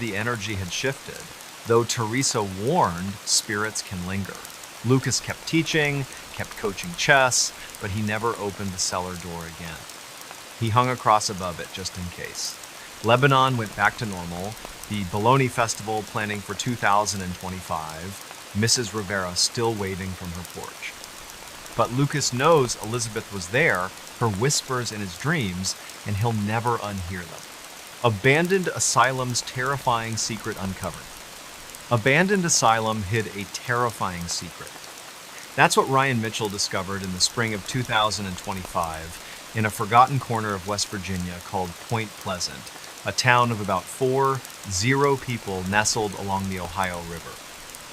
the energy had shifted. Though Teresa warned, spirits can linger. Lucas kept teaching, kept coaching chess, but he never opened the cellar door again. He hung a cross above it just in case. Lebanon went back to normal. The Bologna Festival planning for 2025. Mrs. Rivera still waving from her porch. But Lucas knows Elizabeth was there, her whispers in his dreams, and he'll never unhear them. Abandoned Asylum's terrifying secret uncovered. Abandoned Asylum hid a terrifying secret. That's what Ryan Mitchell discovered in the spring of 2025 in a forgotten corner of West Virginia called Point Pleasant, a town of about 40 people nestled along the Ohio River.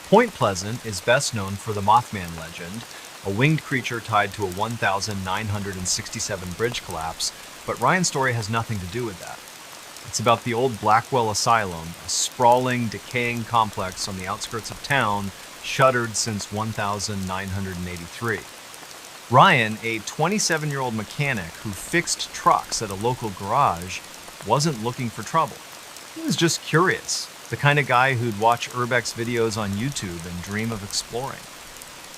Point Pleasant is best known for the Mothman legend, a winged creature tied to a 1967 bridge collapse, but Ryan's story has nothing to do with that. It's about the old Blackwell Asylum, a sprawling, decaying complex on the outskirts of town, shuttered since 1983. Ryan, a 27-year-old mechanic who fixed trucks at a local garage, wasn't looking for trouble. He was just curious, the kind of guy who'd watch Urbex videos on YouTube and dream of exploring.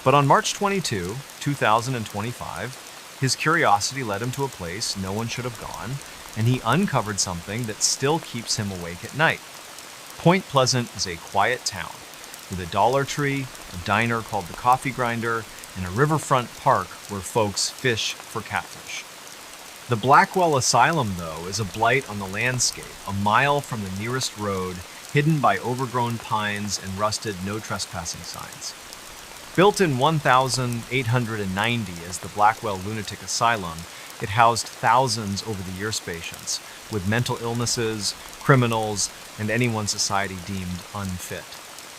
But on March 22, 2025, his curiosity led him to a place no one should have gone, and he uncovered something that still keeps him awake at night. Point Pleasant is a quiet town, with a Dollar Tree, a diner called the Coffee Grinder, and a riverfront park where folks fish for catfish. The Blackwell Asylum, though, is a blight on the landscape, a mile from the nearest road, hidden by overgrown pines and rusted no trespassing signs. Built in 1890 as the Blackwell Lunatic Asylum, it housed thousands over the years patients, with mental illnesses, criminals, and anyone society deemed unfit.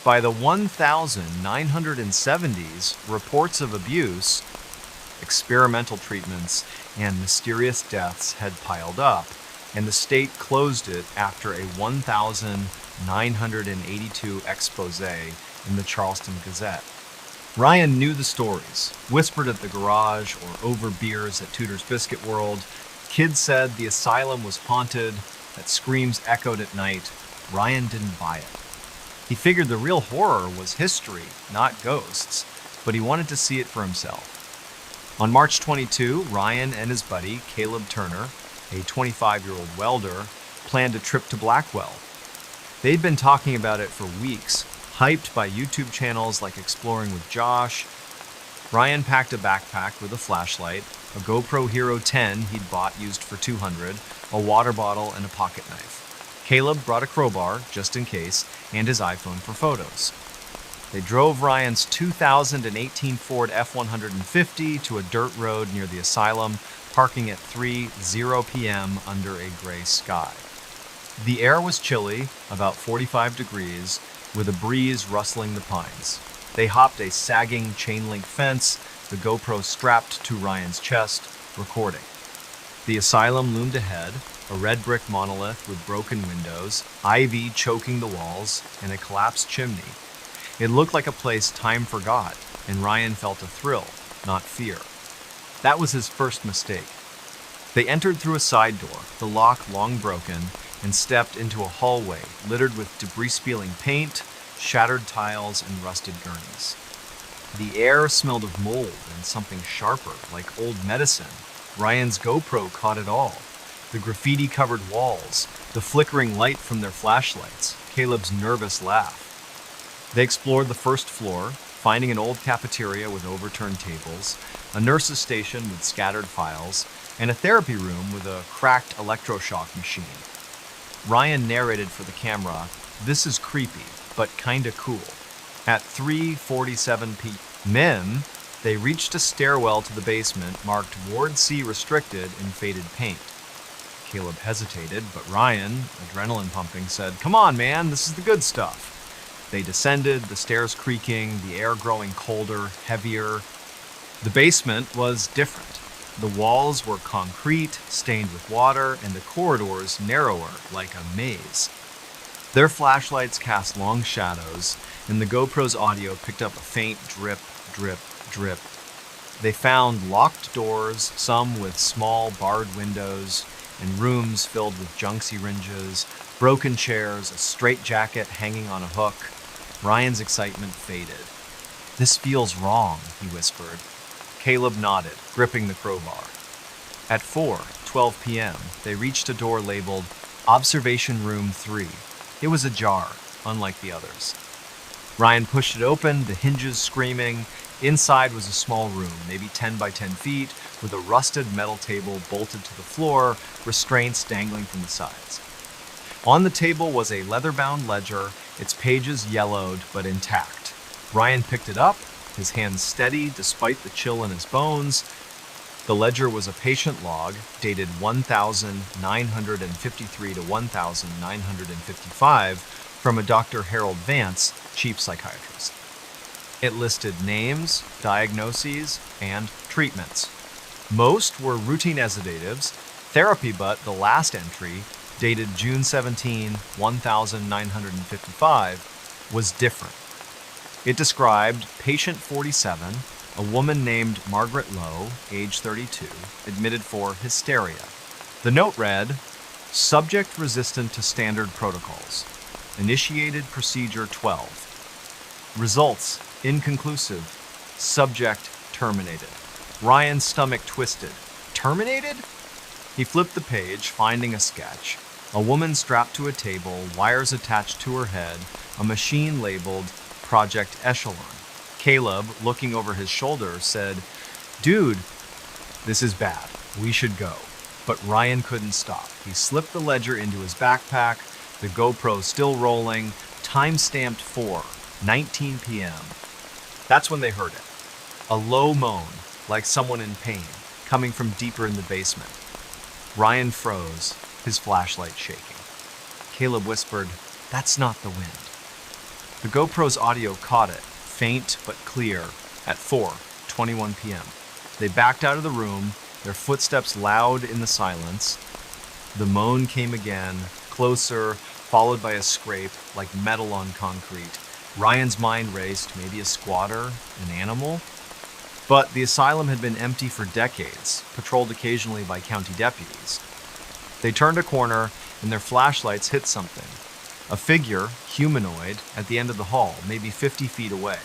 By the 1970s, reports of abuse, experimental treatments, and mysterious deaths had piled up, and the state closed it after a 1982 expose in the Charleston Gazette. Ryan knew the stories, whispered at the garage or over beers at Tudor's Biscuit World. Kids said the asylum was haunted, that screams echoed at night. Ryan didn't buy it. He figured the real horror was history, not ghosts, but he wanted to see it for himself. On March 22, Ryan and his buddy, Caleb Turner, a 25-year-old welder, planned a trip to Blackwell. They'd been talking about it for weeks, hyped by YouTube channels like Exploring with Josh. Ryan packed a backpack with a flashlight, a GoPro Hero 10 he'd bought used for $200, a water bottle, and a pocket knife. Caleb brought a crowbar, just in case, and his iPhone for photos. They drove Ryan's 2018 Ford F-150 to a dirt road near the asylum, parking at 3:00 p.m. under a gray sky. The air was chilly, about 45 degrees, with a breeze rustling the pines. They hopped a sagging chain-link fence, the GoPro strapped to Ryan's chest, recording. The asylum loomed ahead, a red brick monolith with broken windows, ivy choking the walls, and a collapsed chimney. It looked like a place time forgot, and Ryan felt a thrill, not fear. That was his first mistake. They entered through a side door, the lock long broken, and stepped into a hallway littered with debris-spilling paint, shattered tiles, and rusted gurneys. The air smelled of mold and something sharper, like old medicine. Ryan's GoPro caught it all. The graffiti-covered walls, the flickering light from their flashlights, Caleb's nervous laugh. They explored the first floor, finding an old cafeteria with overturned tables, a nurse's station with scattered files, and a therapy room with a cracked electroshock machine. Ryan narrated for the camera, "This is creepy, but kinda cool." At 3:47 p.m., they reached a stairwell to the basement marked Ward C restricted in faded paint. Caleb hesitated, but Ryan, adrenaline pumping, said, "Come on, man, this is the good stuff." They descended, the stairs creaking, the air growing colder, heavier. The basement was different. The walls were concrete, stained with water, and the corridors narrower, like a maze. Their flashlights cast long shadows, and the GoPro's audio picked up a faint drip, drip, drip. They found locked doors, some with small barred windows, and rooms filled with junk syringes, broken chairs, a straitjacket hanging on a hook. Ryan's excitement faded. "This feels wrong," he whispered. Caleb nodded, gripping the crowbar. At 4:12 p.m., they reached a door labeled Observation Room 3. It was ajar, unlike the others. Ryan pushed it open, the hinges screaming. Inside was a small room, maybe 10 by 10 feet, with a rusted metal table bolted to the floor, restraints dangling from the sides. On the table was a leather-bound ledger, its pages yellowed but intact. Ryan picked it up, his hands steady despite the chill in his bones. The ledger was a patient log, dated 1953 to 1955, from a Dr. Harold Vance, chief psychiatrist. It listed names, diagnoses, and treatments. Most were routine sedatives, therapy, but the last entry, dated June 17, 1955, was different. It described patient 47, a woman named Margaret Lowe, age 32, admitted for hysteria. The note read, "Subject resistant to standard protocols. Initiated procedure 12. Results inconclusive. Subject terminated." Ryan's stomach twisted. Terminated? He flipped the page, finding a sketch. A woman strapped to a table, wires attached to her head, a machine labeled Project Echelon. Caleb, looking over his shoulder, said, "Dude, this is bad. We should go." But Ryan couldn't stop. He slipped the ledger into his backpack, the GoPro still rolling, time-stamped 4:19 p.m. That's when they heard it. A low moan, like someone in pain, coming from deeper in the basement. Ryan froze, his flashlight shaking. Caleb whispered, "That's not the wind." The GoPro's audio caught it, faint but clear, at 4:21 p.m. They backed out of the room, their footsteps loud in the silence. The moan came again, closer, followed by a scrape like metal on concrete. Ryan's mind raced, maybe a squatter, an animal? But the asylum had been empty for decades, patrolled occasionally by county deputies. They turned a corner, and their flashlights hit something. A figure, humanoid, at the end of the hall, maybe 50 feet away.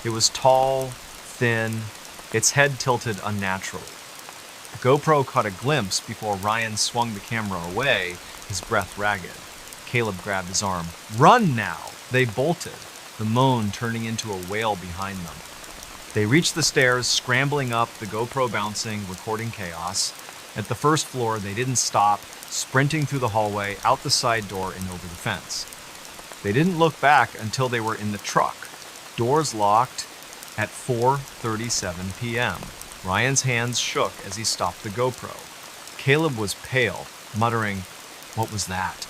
It was tall, thin, its head tilted unnaturally. The GoPro caught a glimpse before Ryan swung the camera away, his breath ragged. Caleb grabbed his arm. "Run now!" They bolted, the moan turning into a wail behind them. They reached the stairs, scrambling up, the GoPro bouncing, recording chaos. At the first floor, they didn't stop, sprinting through the hallway, out the side door, and over the fence. They didn't look back until they were in the truck, doors locked, at 4:37 p.m. Ryan's hands shook as he stopped the GoPro. Caleb was pale, muttering, "What was that?"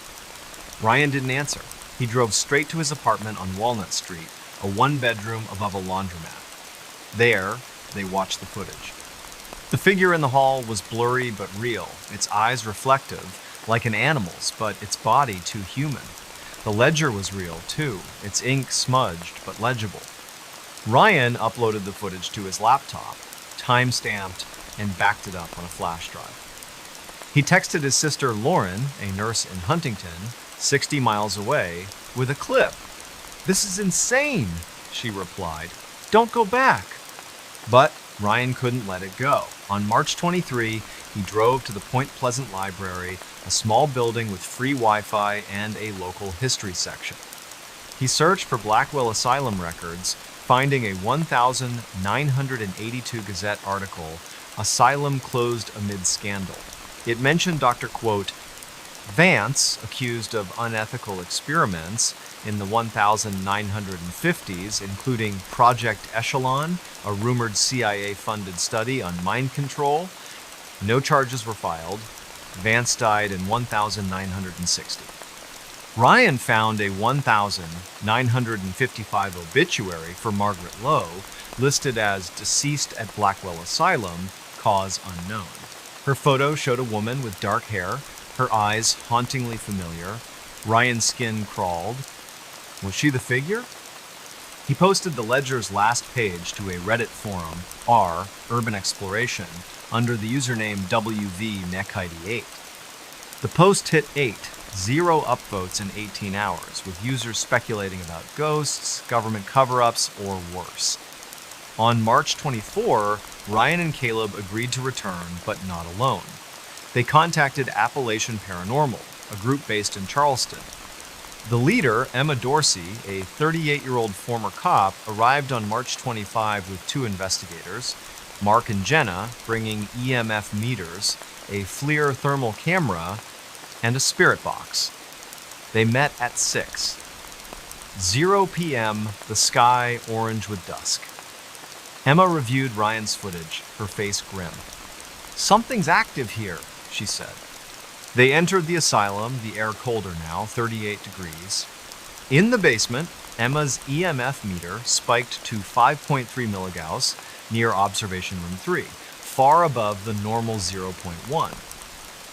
Ryan didn't answer. He drove straight to his apartment on Walnut Street, a one-bedroom above a laundromat. There, they watched the footage. The figure in the hall was blurry but real, its eyes reflective, like an animal's, but its body too human. The ledger was real, too, its ink smudged but legible. Ryan uploaded the footage to his laptop, time-stamped, and backed it up on a flash drive. He texted his sister Lauren, a nurse in Huntington, 60 miles away, with a clip. "This is insane," she replied. "Don't go back." But Ryan couldn't let it go. On March 23, he drove to the Point Pleasant Library, a small building with free Wi-Fi and a local history section. He searched for Blackwell Asylum records, finding a 1982 Gazette article, "Asylum Closed Amid Scandal." It mentioned Dr. Vance, accused of unethical experiments in the 1950s, including Project Echelon, a rumored CIA-funded study on mind control. No charges were filed. Vance died in 1960. Ryan found a 1955 obituary for Margaret Lowe, listed as deceased at Blackwell Asylum, cause unknown. Her photo showed a woman with dark hair, her eyes hauntingly familiar. Ryan's skin crawled. Was she the figure? He posted the ledger's last page to a Reddit forum, r Urban Exploration, under the username WVMech88. The post hit 0 upvotes in 18 hours, with users speculating about ghosts, government cover-ups, or worse. On March 24, Ryan and Caleb agreed to return, but not alone. They contacted Appalachian Paranormal, a group based in Charleston. The leader, Emma Dorsey, a 38-year-old former cop, arrived on March 25 with 2 investigators, Mark and Jenna, bringing EMF meters, a FLIR thermal camera, and a spirit box. They met at 0 p.m., the sky orange with dusk. Emma reviewed Ryan's footage, her face grim. "Something's active here," she said. They entered the asylum, the air colder now, 38 degrees. In the basement, Emma's EMF meter spiked to 5.3 milligauss near observation room 3, far above the normal 0.1.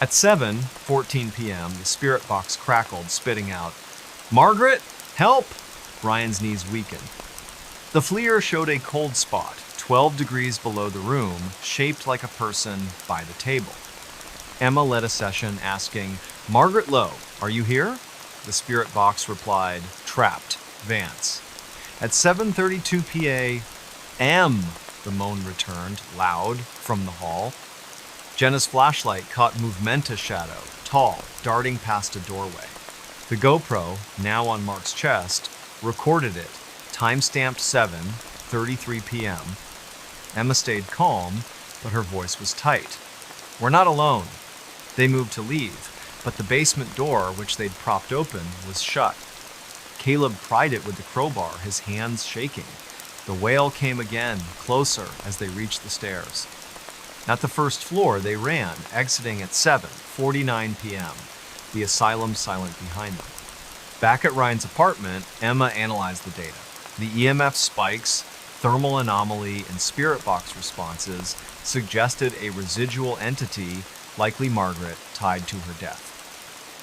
At 7:14 p.m., the spirit box crackled, spitting out, "Margaret, help!" Ryan's knees weakened. The FLIR showed a cold spot, 12 degrees below the room, shaped like a person by the table. Emma led a session asking, "Margaret Lowe, are you here?" The spirit box replied, "Trapped, Vance." At 7:32 p.m., the moan returned, loud, from the hall. Jenna's flashlight caught Movementa shadow, tall, darting past a doorway. The GoPro, now on Mark's chest, recorded it, time-stamped 7:33 p.m. Emma stayed calm, but her voice was tight. "We're not alone." They moved to leave, but the basement door, which they'd propped open, was shut. Caleb pried it with the crowbar, his hands shaking. The wail came again, closer, as they reached the stairs. At the first floor, they ran, exiting at 7:49 p.m., the asylum silent behind them. Back at Ryan's apartment, Emma analyzed the data. The EMF spikes, thermal anomaly, and spirit box responses suggested a residual entity, likely Margaret, tied to her death.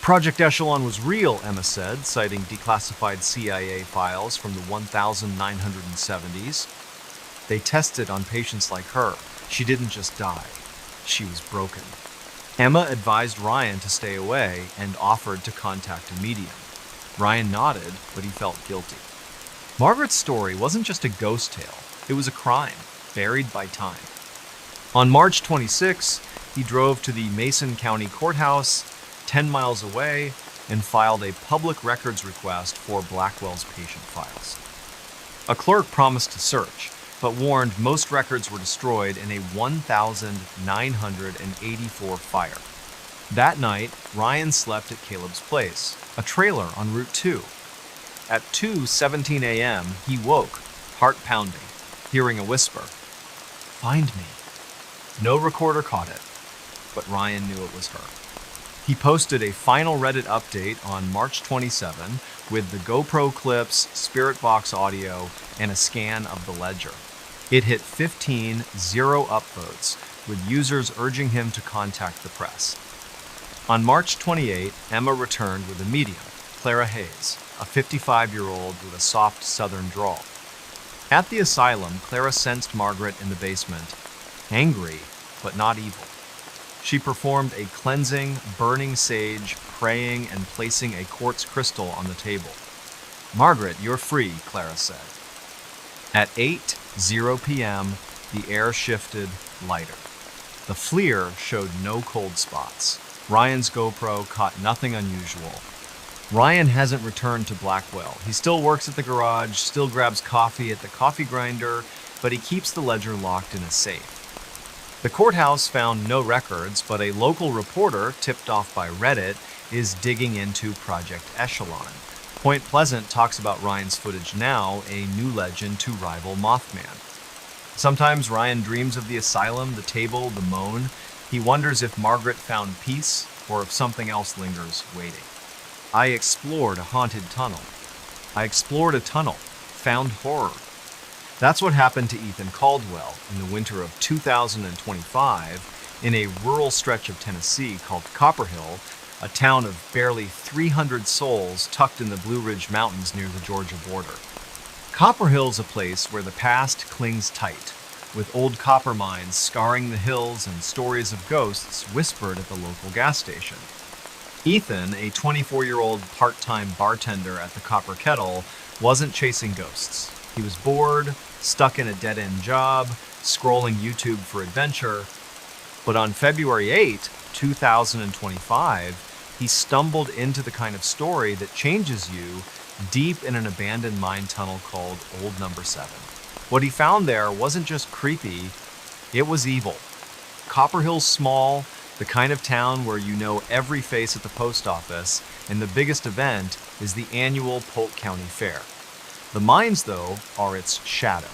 Project Echelon was real, Emma said, citing declassified CIA files from the 1970s. They tested on patients like her. She didn't just die. She was broken. Emma advised Ryan to stay away and offered to contact a medium. Ryan nodded, but he felt guilty. Margaret's story wasn't just a ghost tale. It was a crime, buried by time. On March 26, he drove to the Mason County Courthouse, 10 miles away, and filed a public records request for Blackwell's patient files. A clerk promised to search, but warned most records were destroyed in a 1,984 fire. That night, Ryan slept at Caleb's place, a trailer on Route 2. At 2:17 a.m., he woke, heart pounding, hearing a whisper, "Find me." No recorder caught it, but Ryan knew it was her. He posted a final Reddit update on March 27 with the GoPro clips, spirit box audio, and a scan of the ledger. It hit 15 upvotes, with users urging him to contact the press. On March 28, Emma returned with a medium, Clara Hayes, a 55-year-old with a soft southern drawl. At the asylum, Clara sensed Margaret in the basement, angry, but not evil. She performed a cleansing, burning sage, praying, and placing a quartz crystal on the table. "Margaret, you're free," Clara said. At 8:00 p.m., the air shifted lighter. The FLIR showed no cold spots. Ryan's GoPro caught nothing unusual. Ryan hasn't returned to Blackwell. He still works at the garage, still grabs coffee at the coffee grinder, but he keeps the ledger locked in a safe. The courthouse found no records, but a local reporter, tipped off by Reddit, is digging into Project Echelon. Point Pleasant talks about Ryan's footage now, a new legend to rival Mothman. Sometimes Ryan dreams of the asylum, the table, the moan. He wonders if Margaret found peace or if something else lingers waiting. I explored a haunted tunnel. I explored a tunnel, found horror. That's what happened to Ethan Caldwell in the winter of 2025 in a rural stretch of Tennessee called Copperhill, a town of barely 300 souls tucked in the Blue Ridge Mountains near the Georgia border. Copperhill's a place where the past clings tight, with old copper mines scarring the hills and stories of ghosts whispered at the local gas station. Ethan, a 24-year-old part-time bartender at the Copper Kettle, wasn't chasing ghosts. He was bored, stuck in a dead-end job, scrolling YouTube for adventure. But on February 8, 2025, he stumbled into the kind of story that changes you deep in an abandoned mine tunnel called Old Number 7. What he found there wasn't just creepy, it was evil. Copper Hill's small, the kind of town where you know every face at the post office, and the biggest event is the annual Polk County Fair. The mines, though, are its shadow.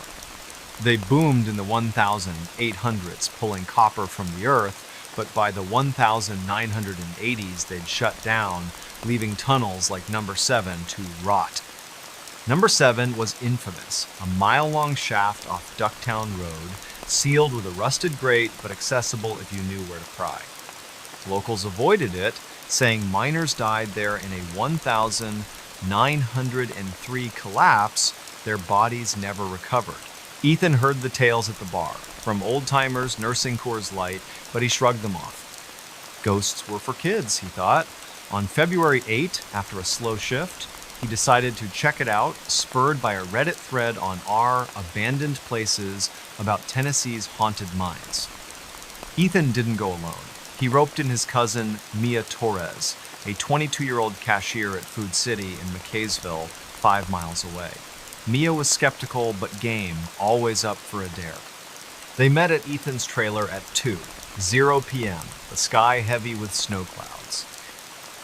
They boomed in the 1800s, pulling copper from the earth, but by the 1980s they'd shut down, leaving tunnels like Number 7 to rot. Number 7 was infamous, a mile-long shaft off Ducktown Road, sealed with a rusted grate but accessible if you knew where to pry. Locals avoided it, saying miners died there in a 1903 collapse, their bodies never recovered. Ethan heard the tales at the bar, from old-timers nursing Coors Light, but he shrugged them off. Ghosts were for kids, he thought. On February 8, after a slow shift, he decided to check it out, spurred by a Reddit thread on r abandoned places about Tennessee's haunted mines. Ethan didn't go alone. He roped in his cousin, Mia Torres, a 22-year-old cashier at Food City in McKaysville, 5 miles away. Mia was skeptical but game, always up for a dare. They met at Ethan's trailer at 2:00 p.m., the sky heavy with snow clouds.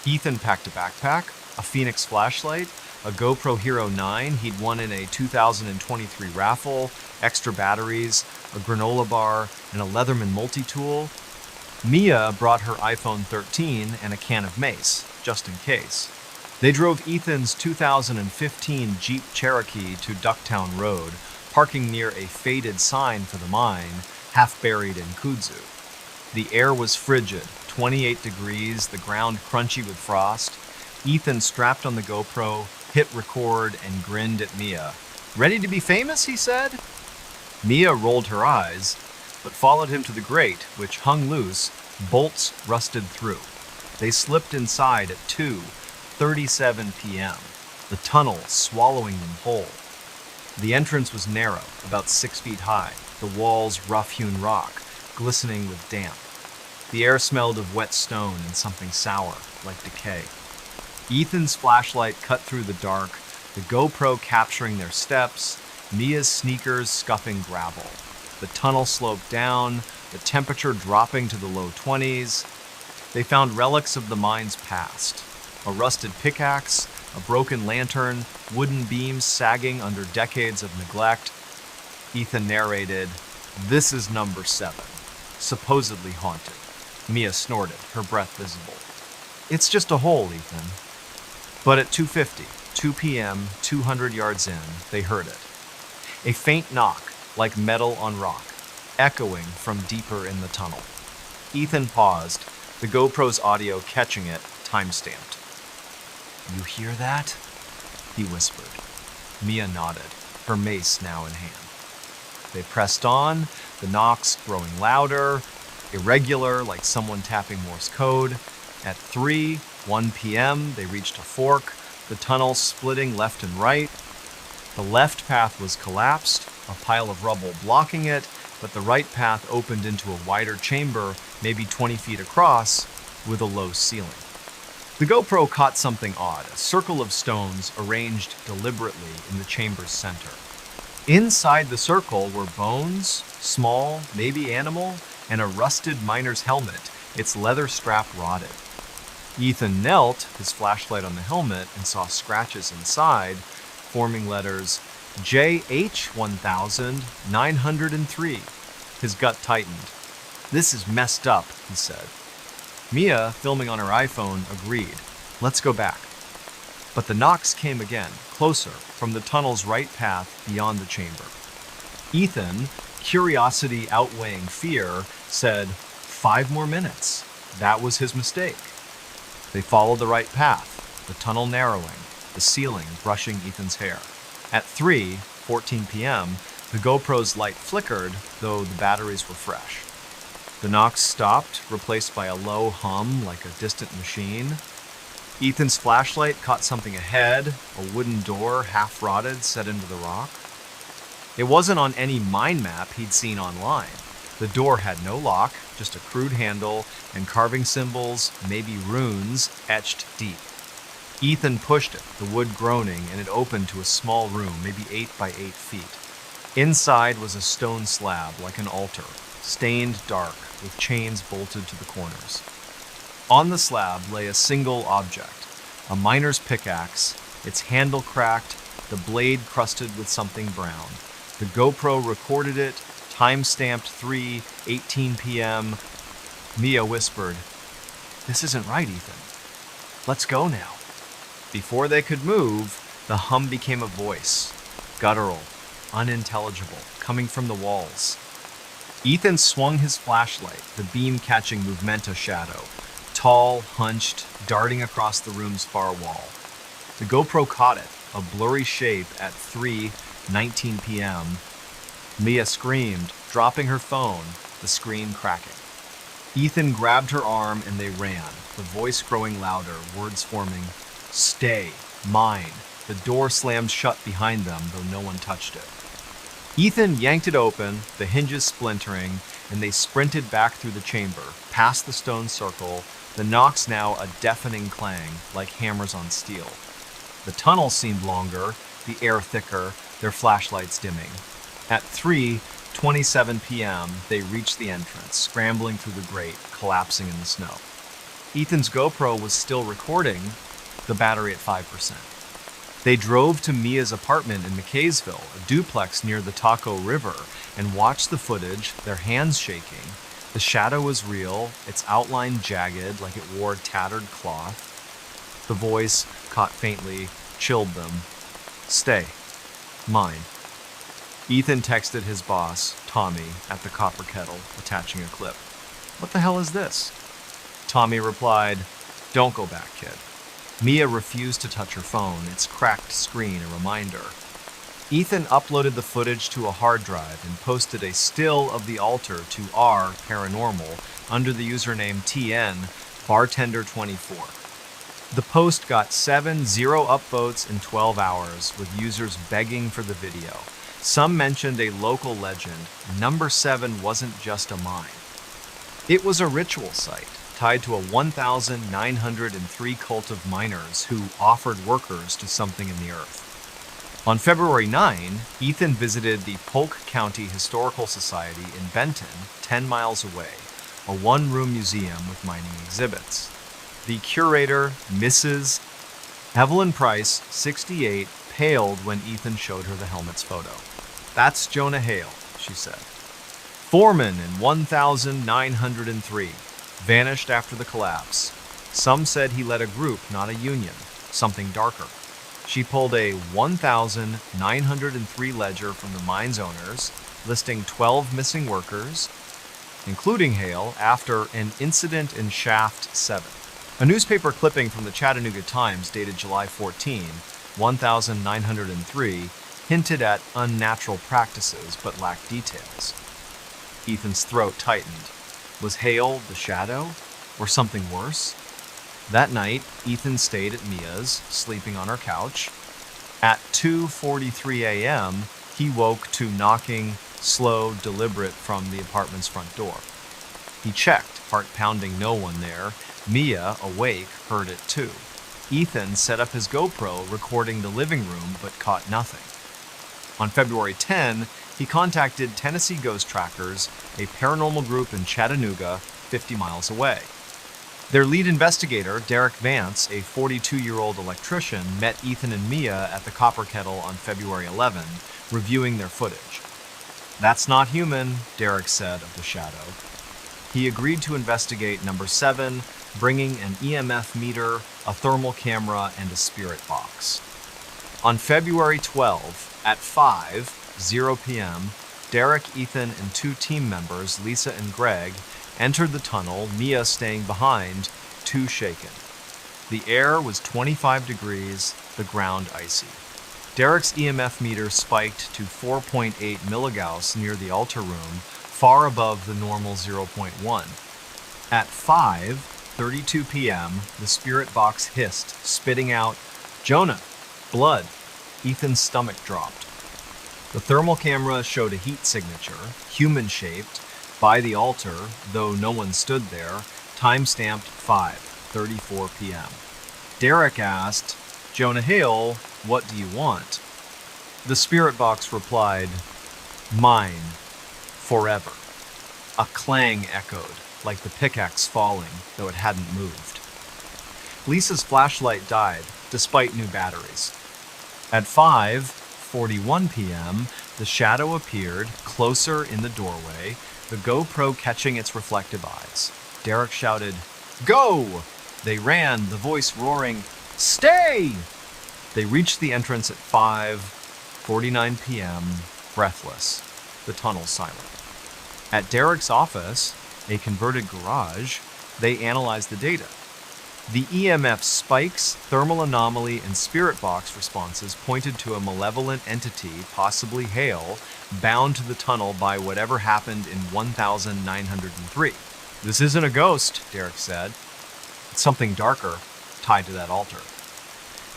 Ethan packed a backpack, a Phoenix flashlight, a GoPro Hero 9 he'd won in a 2023 raffle, extra batteries, a granola bar, and a Leatherman multi-tool. Mia brought her iPhone 13 and a can of mace, just in case. They drove Ethan's 2015 Jeep Cherokee to Ducktown Road, parking near a faded sign for the mine, half buried in kudzu. The air was frigid, 28 degrees, the ground crunchy with frost. Ethan strapped on the GoPro, hit record, and grinned at Mia. "Ready to be famous?" he said. Mia rolled her eyes, but followed him to the grate, which hung loose, bolts rusted through. They slipped inside at 2:37 p.m., the tunnel swallowing them whole. The entrance was narrow, about 6 feet high, the walls rough-hewn rock, glistening with damp. The air smelled of wet stone and something sour, like decay. Ethan's flashlight cut through the dark, the GoPro capturing their steps, Mia's sneakers scuffing gravel. The tunnel sloped down, the temperature dropping to the low 20s. They found relics of the mine's past. A rusted pickaxe, a broken lantern, wooden beams sagging under decades of neglect. Ethan narrated, "This is Number 7, supposedly haunted." Mia snorted, her breath visible. "It's just a hole, Ethan." But at 2 p.m., 200 yards in, they heard it. A faint knock, like metal on rock, echoing from deeper in the tunnel. Ethan paused, the GoPro's audio catching it, time-stamped. "You hear that?" he whispered. Mia nodded, her mace now in hand. They pressed on, the knocks growing louder, irregular, like someone tapping Morse code. At 1 p.m., they reached a fork, the tunnel splitting left and right. The left path was collapsed, a pile of rubble blocking it, but the right path opened into a wider chamber, maybe 20 feet across, with a low ceiling. The GoPro caught something odd, a circle of stones arranged deliberately in the chamber's center. Inside the circle were bones, small, maybe animal, and a rusted miner's helmet, its leather strap rotted. Ethan knelt, his flashlight on the helmet, and saw scratches inside, forming letters JH1903. His gut tightened. "This is messed up," he said. Mia, filming on her iPhone, agreed. "Let's go back." But the knocks came again, closer, from the tunnel's right path beyond the chamber. Ethan, curiosity outweighing fear, said, 5 more minutes. That was his mistake. They followed the right path, the tunnel narrowing, the ceiling brushing Ethan's hair. At 3:14 p.m., the GoPro's light flickered, though the batteries were fresh. The knocks stopped, replaced by a low hum like a distant machine. Ethan's flashlight caught something ahead, a wooden door, half rotted, set into the rock. It wasn't on any mind map he'd seen online. The door had no lock, just a crude handle and carving symbols, maybe runes, etched deep. Ethan pushed it, the wood groaning, and it opened to a small room, maybe 8 by 8 feet. Inside was a stone slab, like an altar, stained dark, with chains bolted to the corners. On the slab lay a single object, a miner's pickaxe, its handle cracked, the blade crusted with something brown. The GoPro recorded it, time-stamped 3:18 p.m. Mia whispered, "This isn't right, Ethan. Let's go now." Before they could move, the hum became a voice, guttural, unintelligible, coming from the walls. Ethan swung his flashlight, the beam catching Movemento shadow, tall, hunched, darting across the room's far wall. The GoPro caught it, a blurry shape at 3:19 p.m. Mia screamed, dropping her phone, the screen cracking. Ethan grabbed her arm and they ran, the voice growing louder, words forming, "Stay, mine." The door slammed shut behind them, though no one touched it. Ethan yanked it open, the hinges splintering, and they sprinted back through the chamber, past the stone circle, the knocks now a deafening clang, like hammers on steel. The tunnel seemed longer, the air thicker, their flashlights dimming. At 3:27 p.m., they reached the entrance, scrambling through the grate, collapsing in the snow. Ethan's GoPro was still recording, the battery at 5%. They drove to Mia's apartment in McKaysville, a duplex near the Taco River, and watched the footage, their hands shaking. The shadow was real, its outline jagged like it wore tattered cloth. The voice, caught faintly, chilled them. "Stay. Mine." Ethan texted his boss, Tommy, at the copper kettle, attaching a clip. "What the hell is this?" Tommy replied, "Don't go back, kid." Mia refused to touch her phone, its cracked screen a reminder. Ethan uploaded the footage to a hard drive and posted a still of the altar to R Paranormal under the username TN Bartender24. The post got 7 upvotes in 12 hours, with users begging for the video. Some mentioned a local legend, number 7 wasn't just a mine. It was a ritual site, tied to a 1,903 cult of miners who offered workers to something in the earth. On February 9, Ethan visited the Polk County Historical Society in Benton, 10 miles away, a one-room museum with mining exhibits. The curator, Mrs. Evelyn Price, 68, paled when Ethan showed her the helmet's photo. "That's Jonah Hale," she said. "Foreman in 1,903. Vanished after the collapse. Some said he led a group, not a union, something darker." She pulled a 1,903 ledger from the mine's owners, listing 12 missing workers, including Hale, after an incident in Shaft 7. A newspaper clipping from the Chattanooga Times dated July 14, 1,903, hinted at unnatural practices but lacked details. Ethan's throat tightened. Was Hale the shadow, or something worse? That night, Ethan stayed at Mia's, sleeping on her couch. At 2:43 a.m., he woke to knocking, slow, deliberate, from the apartment's front door. He checked, heart pounding, no one there. Mia, awake, heard it too. Ethan set up his GoPro, recording the living room, but caught nothing. On February 10, he contacted Tennessee Ghost Trackers, a paranormal group in Chattanooga, 50 miles away. Their lead investigator, Derek Vance, a 42-year-old electrician, met Ethan and Mia at the Copper Kettle on February 11, reviewing their footage. "That's not human," Derek said of the shadow. He agreed to investigate number 7, bringing an EMF meter, a thermal camera, and a spirit box. On February 12, at 5:00 p.m., Derek, Ethan, and 2 team members, Lisa and Greg, entered the tunnel, Mia staying behind, too shaken. The air was 25 degrees, the ground icy. Derek's EMF meter spiked to 4.8 milligauss near the altar room, far above the normal 0.1. At 5, 5:32 p.m., the spirit box hissed, spitting out, "Jonah, blood." Ethan's stomach dropped. The thermal camera showed a heat signature, human-shaped, by the altar, though no one stood there, time-stamped 5:34 p.m. Derek asked, "Jonah Hale, what do you want?" The spirit box replied, "Mine, forever." A clang echoed, like the pickaxe falling, though it hadn't moved. Lisa's flashlight died, despite new batteries. At 5:41 p.m., the shadow appeared, closer in the doorway, the GoPro catching its reflective eyes. Derek shouted, "Go!" They ran, the voice roaring, "Stay!" They reached the entrance at 5:49 p.m., breathless, the tunnel silent. At Derek's office, a converted garage, they analyzed the data. The EMF spikes, thermal anomaly, and spirit box responses pointed to a malevolent entity, possibly Hale, bound to the tunnel by whatever happened in 1903. "This isn't a ghost," Derek said. "It's something darker, tied to that altar."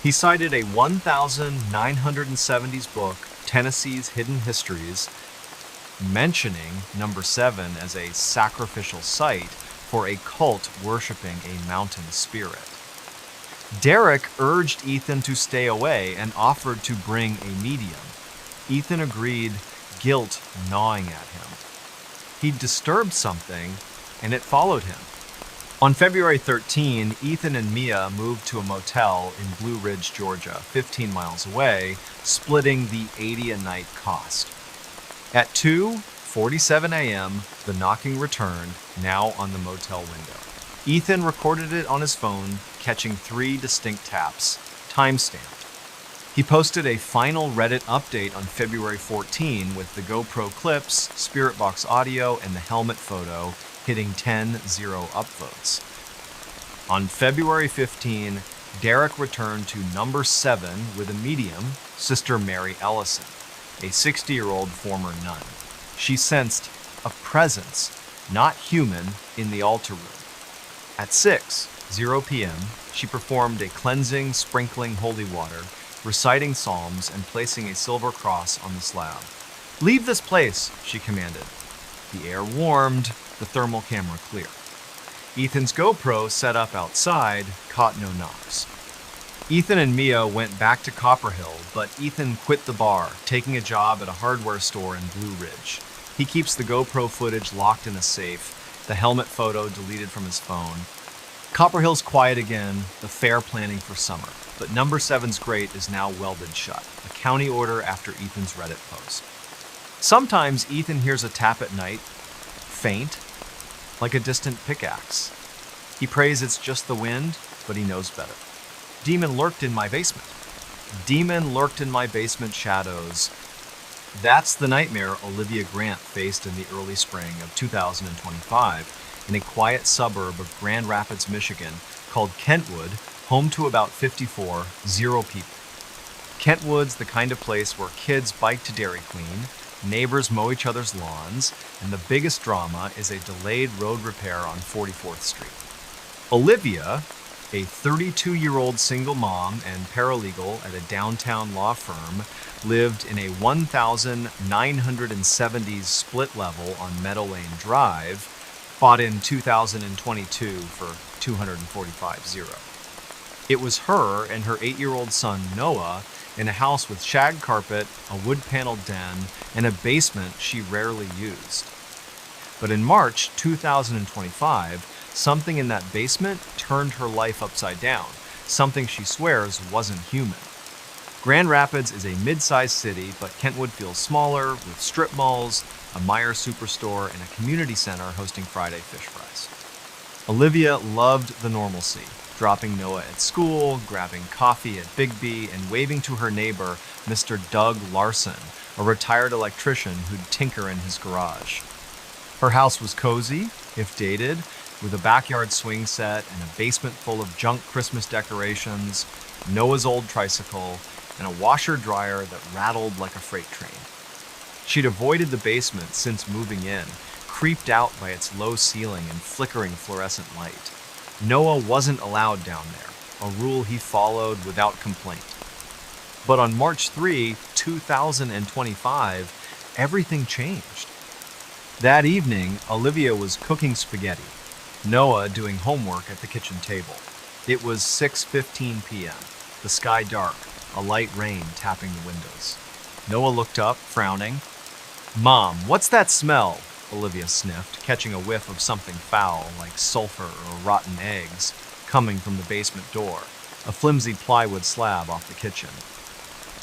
He cited a 1970s book, Tennessee's Hidden Histories, mentioning number 7 as a sacrificial site for a cult worshiping a mountain spirit. Derek urged Ethan to stay away and offered to bring a medium. Ethan agreed, guilt gnawing at him. He'd disturbed something, and it followed him. On February 13, Ethan and Mia moved to a motel in Blue Ridge, Georgia, 15 miles away, splitting the $80 a night cost. At 2:47 a.m., the knocking returned, now on the motel window. Ethan recorded it on his phone, catching 3 distinct taps, time-stamped. He posted a final Reddit update on February 14 with the GoPro clips, spirit box audio, and the helmet photo, hitting 10-0 upvotes. On February 15, Derek returned to number 7 with a medium, Sister Mary Ellison, a 60-year-old former nun. She sensed a presence, not human, in the altar room. At 6:00 p.m., she performed a cleansing, sprinkling holy water, reciting psalms, and placing a silver cross on the slab. "Leave this place," she commanded. The air warmed, the thermal camera clear. Ethan's GoPro, set up outside, caught no knocks. Ethan and Mia went back to Copperhill, but Ethan quit the bar, taking a job at a hardware store in Blue Ridge. He keeps the GoPro footage locked in a safe, the helmet photo deleted from his phone. Copperhill's quiet again, the fair planning for summer, but number 7's grate is now welded shut, a county order after Ethan's Reddit post. Sometimes Ethan hears a tap at night, faint, like a distant pickaxe. He prays it's just the wind, but he knows better. "Demon lurked in my basement." Demon lurked in my basement shadows. That's the nightmare Olivia Grant faced in the early spring of 2025 in a quiet suburb of Grand Rapids, Michigan, called Kentwood, home to about 54 people. Kentwood's the kind of place where kids bike to Dairy Queen, neighbors mow each other's lawns, and the biggest drama is a delayed road repair on 44th Street. Olivia, a 32-year-old single mom and paralegal at a downtown law firm, lived in a 1,970s split level on Meadow Lane Drive, bought in 2022 for $245,000. It was her and her 8-year-old son Noah in a house with shag carpet, a wood-paneled den, and a basement she rarely used. But in March 2025, something in that basement turned her life upside down, something she swears wasn't human. Grand Rapids is a mid-sized city, but Kentwood feels smaller, with strip malls, a Meijer superstore, and a community center hosting Friday fish fries. Olivia loved the normalcy, dropping Noah at school, grabbing coffee at Big B, and waving to her neighbor, Mr. Doug Larson, a retired electrician who'd tinker in his garage. Her house was cozy, if dated, with a backyard swing set and a basement full of junk Christmas decorations, Noah's old tricycle, and a washer-dryer that rattled like a freight train. She'd avoided the basement since moving in, creeped out by its low ceiling and flickering fluorescent light. Noah wasn't allowed down there, a rule he followed without complaint. But on March 3, 2025, everything changed. That evening, Olivia was cooking spaghetti, Noah doing homework at the kitchen table. It was 6:15 p.m., the sky dark, a light rain tapping the windows. Noah looked up, frowning. "Mom, what's that smell?" Olivia sniffed, catching a whiff of something foul, like sulfur or rotten eggs, coming from the basement door, a flimsy plywood slab off the kitchen.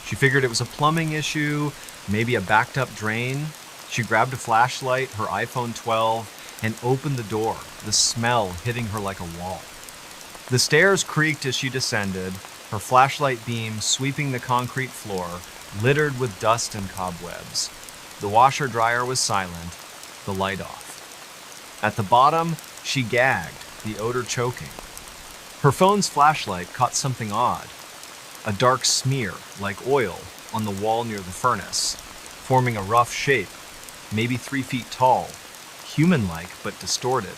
She figured it was a plumbing issue, maybe a backed-up drain. She grabbed a flashlight, her iPhone 12, and opened the door, the smell hitting her like a wall. The stairs creaked as she descended, her flashlight beam sweeping the concrete floor, littered with dust and cobwebs. The washer-dryer was silent, the light off. At the bottom, she gagged, the odor choking. Her phone's flashlight caught something odd, a dark smear, like oil, on the wall near the furnace, forming a rough shape, maybe 3 feet tall, human-like but distorted.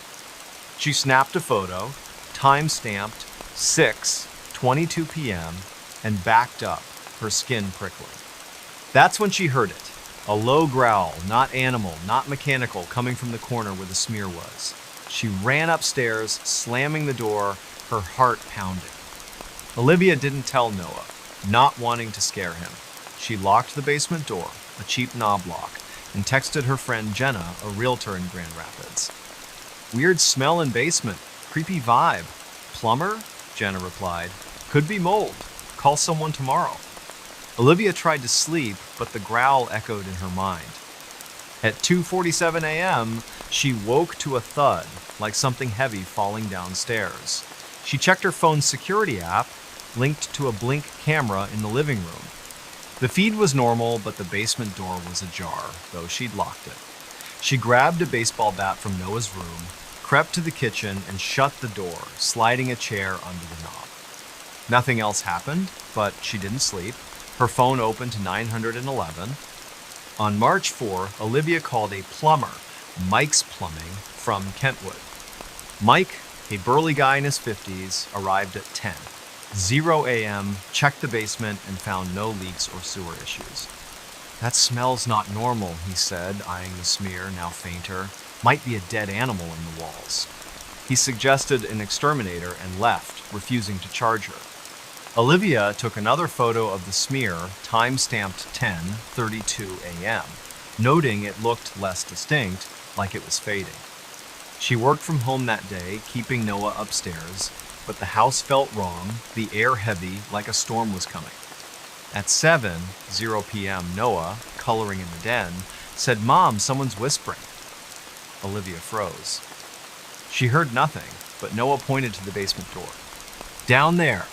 She snapped a photo, time-stamped 6:22 p.m., and backed up, her skin prickling. That's when she heard it, a low growl, not animal, not mechanical, coming from the corner where the smear was. She ran upstairs, slamming the door, her heart pounding. Olivia didn't tell Noah, not wanting to scare him. She locked the basement door, a cheap knob lock, and texted her friend Jenna, a realtor in Grand Rapids. "Weird smell in basement, creepy vibe. Plumber?" Jenna replied. "Could be mold. Call someone tomorrow." Olivia tried to sleep, but the growl echoed in her mind. At 2:47 a.m., she woke to a thud, like something heavy falling downstairs. She checked her phone's security app, linked to a Blink camera in the living room. The feed was normal, but the basement door was ajar, though she'd locked it. She grabbed a baseball bat from Noah's room, crept to the kitchen, and shut the door, sliding a chair under the knob. Nothing else happened, but she didn't sleep. Her phone opened to 911. On March 4, Olivia called a plumber, Mike's Plumbing, from Kentwood. Mike, a burly guy in his 50s, arrived at 10:00 a.m., checked the basement, and found no leaks or sewer issues. "That smell's not normal," he said, eyeing the smear, now fainter. "Might be a dead animal in the walls." He suggested an exterminator and left, refusing to charge her. Olivia took another photo of the smear, time-stamped 10:32 a.m., noting it looked less distinct, like it was fading. She worked from home that day, keeping Noah upstairs, but the house felt wrong, the air heavy, like a storm was coming. At 7:00 p.m., Noah, coloring in the den, said, "Mom, someone's whispering." Olivia froze. She heard nothing, but Noah pointed to the basement door. "Down there."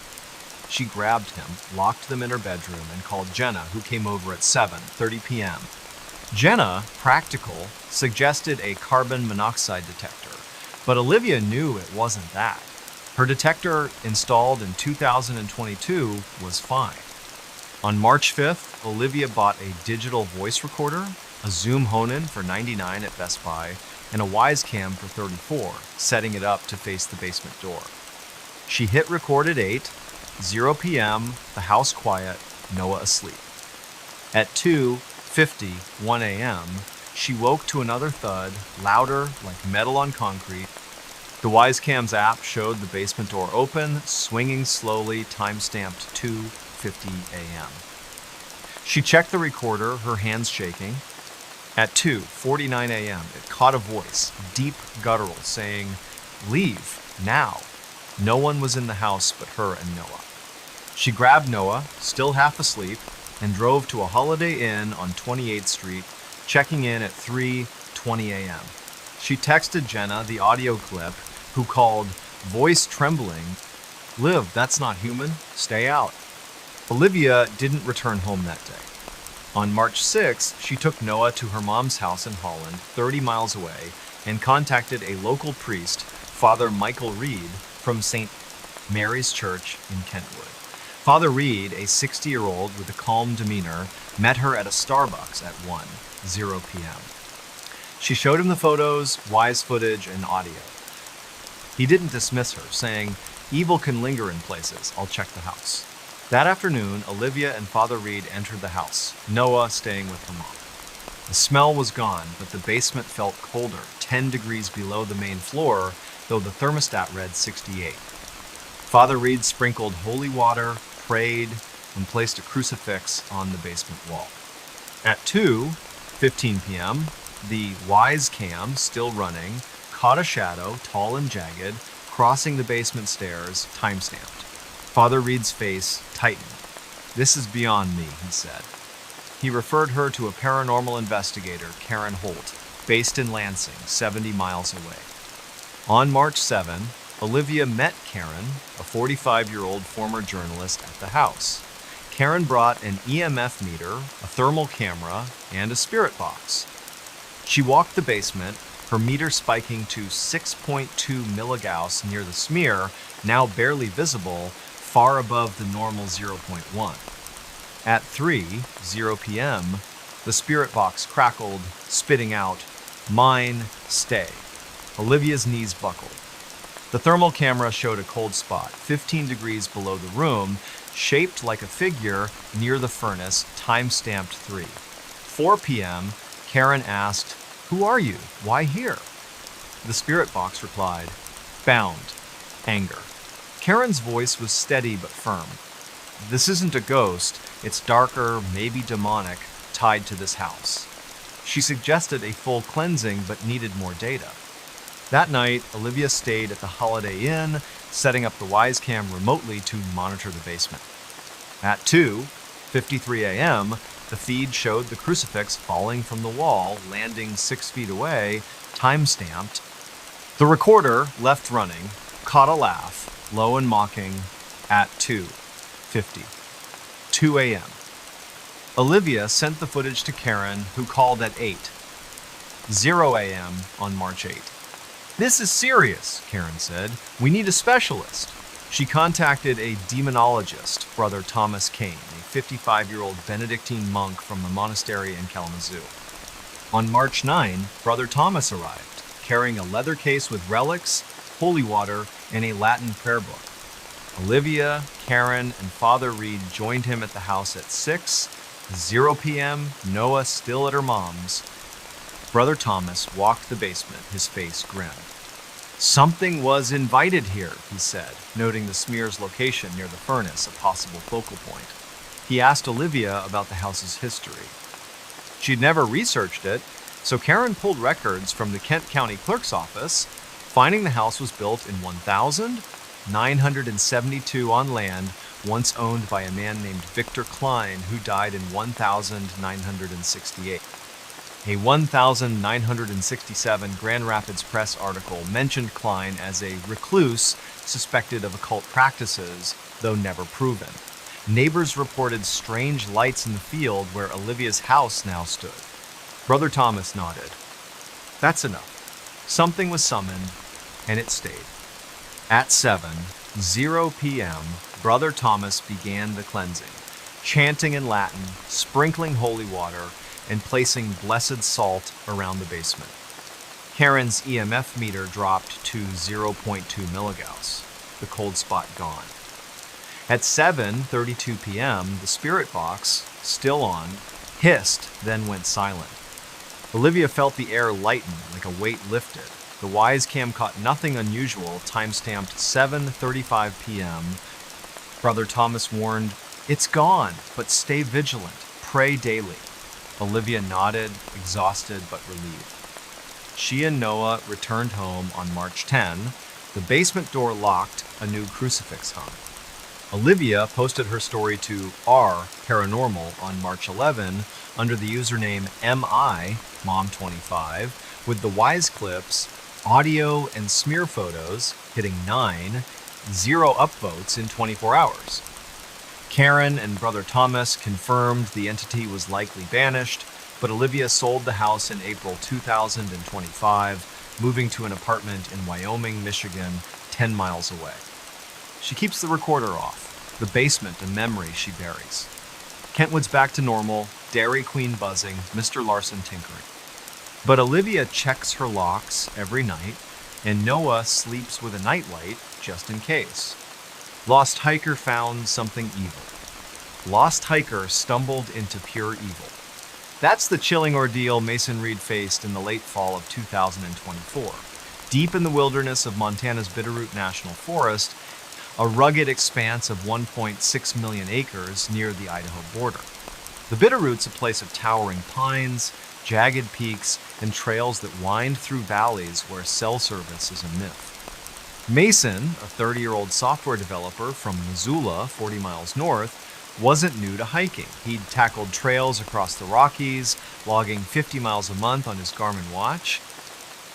She grabbed him, locked them in her bedroom, and called Jenna, who came over at 7:30 p.m. Jenna, practical, suggested a carbon monoxide detector, but Olivia knew it wasn't that. Her detector, installed in 2022, was fine. On March 5th, Olivia bought a digital voice recorder, a Zoom Honin for $99 at Best Buy, and a Wisecam for $34, setting it up to face the basement door. She hit record at 8:00 p.m., the house quiet, Noah asleep. At 2:51 a.m., she woke to another thud, louder, like metal on concrete. The Wisecam's app showed the basement door open, swinging slowly, time-stamped 2:50 a.m. She checked the recorder, her hands shaking. At 2:49 a.m., it caught a voice, deep guttural, saying, "Leave, now." No one was in the house but her and Noah. She grabbed Noah, still half asleep, and drove to a Holiday Inn on 28th Street, checking in at 3:20 a.m. She texted Jenna the audio clip, who called, voice trembling, "Liv, that's not human. Stay out." Olivia didn't return home that day. On March 6th, she took Noah to her mom's house in Holland, 30 miles away, and contacted a local priest, Father Michael Reed, from St. Mary's Church in Kentwood. Father Reed, a 60-year-old with a calm demeanor, met her at a Starbucks at 1:00 p.m. She showed him the photos, wise footage, and audio. He didn't dismiss her, saying, "Evil can linger in places. I'll check the house." That afternoon, Olivia and Father Reed entered the house, Noah staying with her mom. The smell was gone, but the basement felt colder, 10 degrees below the main floor, though the thermostat read 68. Father Reed sprinkled holy water, prayed, and placed a crucifix on the basement wall. At 2:15 p.m., the Wise cam, still running, caught a shadow, tall and jagged, crossing the basement stairs, time-stamped. Father Reed's face tightened. "This is beyond me," he said. He referred her to a paranormal investigator, Karen Holt, based in Lansing, 70 miles away. On March 7, Olivia met Karen, a 45-year-old former journalist, at the house. Karen brought an EMF meter, a thermal camera, and a spirit box. She walked the basement, her meter spiking to 6.2 milligauss near the smear, now barely visible, far above the normal 0.1. At 3:00 p.m., the spirit box crackled, spitting out, "Mine, stay." Olivia's knees buckled. The thermal camera showed a cold spot, 15 degrees below the room, shaped like a figure near the furnace, time-stamped 3. 4 p.m., Karen asked, "Who are you? Why here?" The spirit box replied, "Bound. Anger." Karen's voice was steady but firm. "This isn't a ghost. It's darker, maybe demonic, tied to this house." She suggested a full cleansing but needed more data. That night, Olivia stayed at the Holiday Inn, setting up the Wisecam remotely to monitor the basement. At 2:53 a.m., the feed showed the crucifix falling from the wall, landing 6 feet away, time-stamped. The recorder, left running, caught a laugh, low and mocking, at 2:50. 2 a.m. Olivia sent the footage to Karen, who called at 8:00 a.m. on March 8. "This is serious," Karen said. "We need a specialist." She contacted a demonologist, Brother Thomas Kane, a 55-year-old Benedictine monk from a monastery in Kalamazoo. On March 9, Brother Thomas arrived, carrying a leather case with relics, holy water, and a Latin prayer book. Olivia, Karen, and Father Reed joined him at the house at 6:00 p.m., Noah still at her mom's. Brother Thomas walked the basement, his face grim. "Something was invited here," he said, noting the smear's location near the furnace, a possible focal point. He asked Olivia about the house's history. She'd never researched it, so Karen pulled records from the Kent County Clerk's office, finding the house was built in 1972 on land once owned by a man named Victor Klein, who died in 1968. A 1967 Grand Rapids Press article mentioned Klein as a recluse suspected of occult practices, though never proven. Neighbors reported strange lights in the field where Olivia's house now stood. Brother Thomas nodded. "That's enough." Something was summoned, and it stayed. At 7:00 p.m., Brother Thomas began the cleansing, chanting in Latin, sprinkling holy water, and placing blessed salt around the basement. Karen's EMF meter dropped to 0.2 milligauss, the cold spot gone. At 7:32 p.m., the spirit box, still on, hissed, then went silent. Olivia felt the air lighten like a weight lifted. The Wisecam caught nothing unusual, time-stamped 7:35 p.m. Brother Thomas warned, "It's gone, but stay vigilant. Pray daily." Olivia nodded, exhausted but relieved. She and Noah returned home on March 10. The basement door locked, a new crucifix hung. Olivia posted her story to R Paranormal on March 11 under the username MI Mom25 with the Wise clips, audio, and smear photos hitting 0 upvotes in 24 hours. Karen and Brother Thomas confirmed the entity was likely banished, but Olivia sold the house in April 2025, moving to an apartment in Wyoming, Michigan, 10 miles away. She keeps the recorder off, the basement a memory she buries. Kentwood's back to normal, Dairy Queen buzzing, Mr. Larson tinkering. But Olivia checks her locks every night, and Noah sleeps with a nightlight just in case. Lost hiker found something evil. Lost hiker stumbled into pure evil. That's the chilling ordeal Mason Reed faced in the late fall of 2024. Deep in the wilderness of Montana's Bitterroot National Forest, a rugged expanse of 1.6 million acres near the Idaho border. The Bitterroot's a place of towering pines, jagged peaks, and trails that wind through valleys where cell service is a myth. Mason, a 30-year-old software developer from Missoula, 40 miles north, wasn't new to hiking. He'd tackled trails across the Rockies, logging 50 miles a month on his Garmin watch.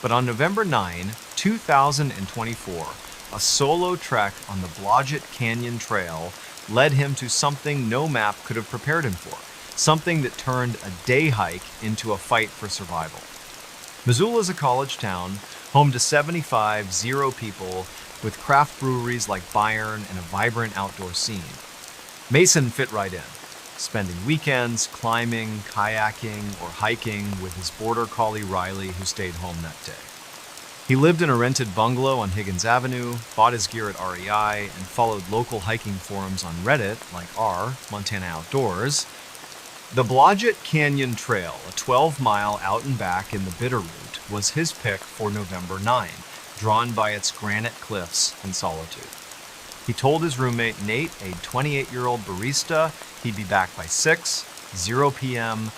But on November 9, 2024, a solo trek on the Blodgett Canyon Trail led him to something no map could have prepared him for, something that turned a day hike into a fight for survival. Missoula is a college town, home to 75 zero people with craft breweries like Bayern and a vibrant outdoor scene. Mason fit right in, spending weekends climbing, kayaking, or hiking with his border collie Riley, who stayed home that day. He lived in a rented bungalow on Higgins Avenue, bought his gear at REI, and followed local hiking forums on Reddit like r, Montana Outdoors. The Blodgett Canyon Trail, a 12-mile out and back in the Bitterroot, was his pick for November 9, drawn by its granite cliffs and solitude. He told his roommate Nate, a 28-year-old barista, he'd be back by 0 p.m.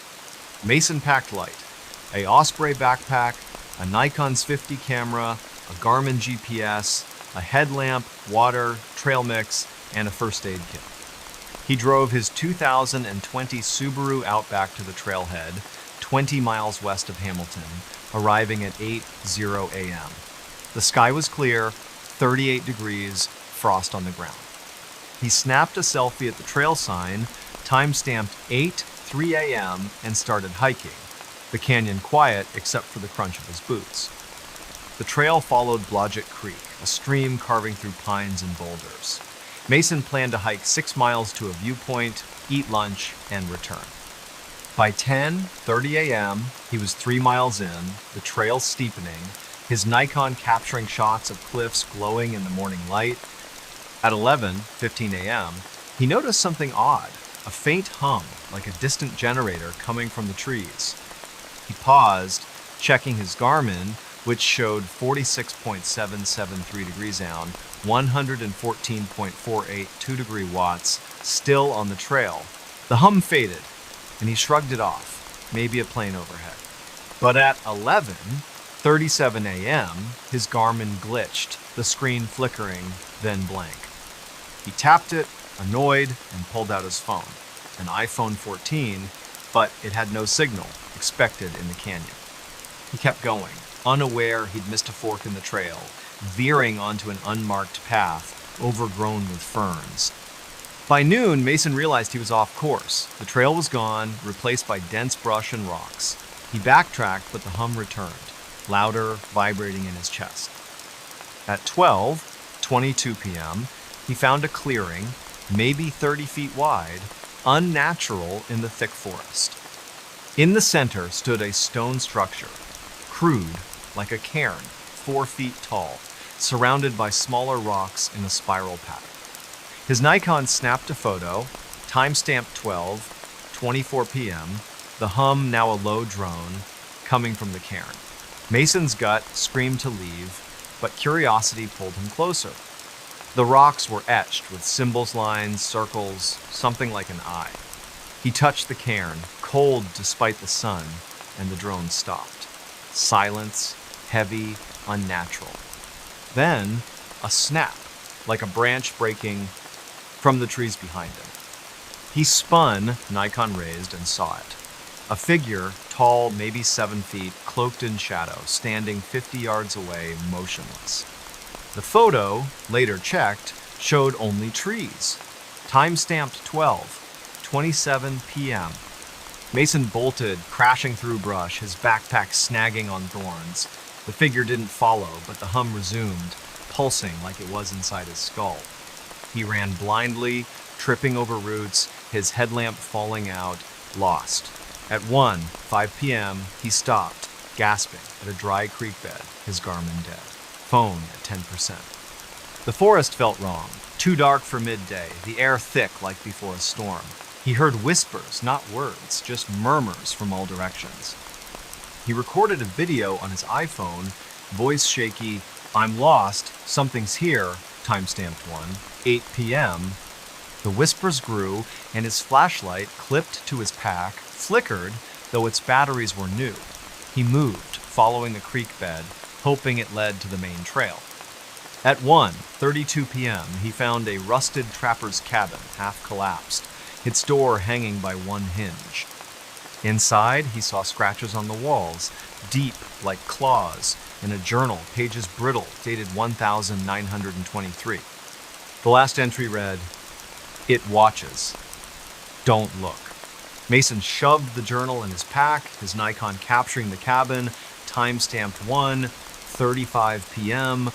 Mason packed light, a Osprey backpack, a Nikon's 50 camera, a Garmin GPS, a headlamp, water, trail mix, and a first aid kit. He drove his 2020 Subaru Outback to the trailhead, 20 miles west of Hamilton, arriving at 8:00 a.m. The sky was clear, 38 degrees, frost on the ground. He snapped a selfie at the trail sign, time-stamped 8:03 a.m., and started hiking, the canyon quiet except for the crunch of his boots. The trail followed Blodgett Creek, a stream carving through pines and boulders. Mason planned to hike 6 miles to a viewpoint, eat lunch, and return. By 10:30 a.m., he was 3 miles in, the trail steepening, his Nikon capturing shots of cliffs glowing in the morning light. At 11:15 a.m., he noticed something odd, a faint hum, like a distant generator coming from the trees. He paused, checking his Garmin, which showed 46.773 degrees down, 114.48 2-degree watts, still on the trail. The hum faded, and he shrugged it off, maybe a plane overhead. But at 11:37 a.m., his Garmin glitched, the screen flickering, then blank. He tapped it, annoyed, and pulled out his phone, an iPhone 14, but it had no signal, expected in the canyon. He kept going, unaware he'd missed a fork in the trail, veering onto an unmarked path, overgrown with ferns. By noon, Mason realized he was off course. The trail was gone, replaced by dense brush and rocks. He backtracked, but the hum returned, louder, vibrating in his chest. At 12:22 p.m., he found a clearing, maybe 30 feet wide, unnatural in the thick forest. In the center stood a stone structure, crude, like a cairn, 4 feet tall, surrounded by smaller rocks in a spiral pattern. His Nikon snapped a photo, timestamp 12:24 p.m., the hum now a low drone, coming from the cairn. Mason's gut screamed to leave, but curiosity pulled him closer. The rocks were etched with symbols, lines, circles, something like an eye. He touched the cairn, cold despite the sun, and the drone stopped. Silence, heavy, unnatural. Then, a snap, like a branch breaking from the trees behind him. He spun, Nikon raised, and saw it. A figure, tall, maybe 7 feet, cloaked in shadow, standing 50 yards away, motionless. The photo, later checked, showed only trees. Time-stamped 12:27 p.m. Mason bolted, crashing through brush, his backpack snagging on thorns. The figure didn't follow, but the hum resumed, pulsing like it was inside his skull. He ran blindly, tripping over roots, his headlamp falling out, lost. At 1:05 p.m., he stopped, gasping, at a dry creek bed, his Garmin dead. phone at 10%. The forest felt wrong. Too dark for midday, the air thick like before a storm. He heard whispers, not words, just murmurs from all directions. He recorded a video on his iPhone, voice shaky, "I'm lost, something's here," timestamped 8 p.m. The whispers grew, and his flashlight, clipped to his pack, flickered, though its batteries were new. He moved, following the creek bed, hoping it led to the main trail. At 1:32 p.m., he found a rusted trapper's cabin, half collapsed, its door hanging by one hinge. Inside, he saw scratches on the walls, deep like claws, in a journal, pages brittle, dated 1923. The last entry read, "It watches. Don't look." Mason shoved the journal in his pack, his Nikon capturing the cabin, time-stamped 1:35 p.m.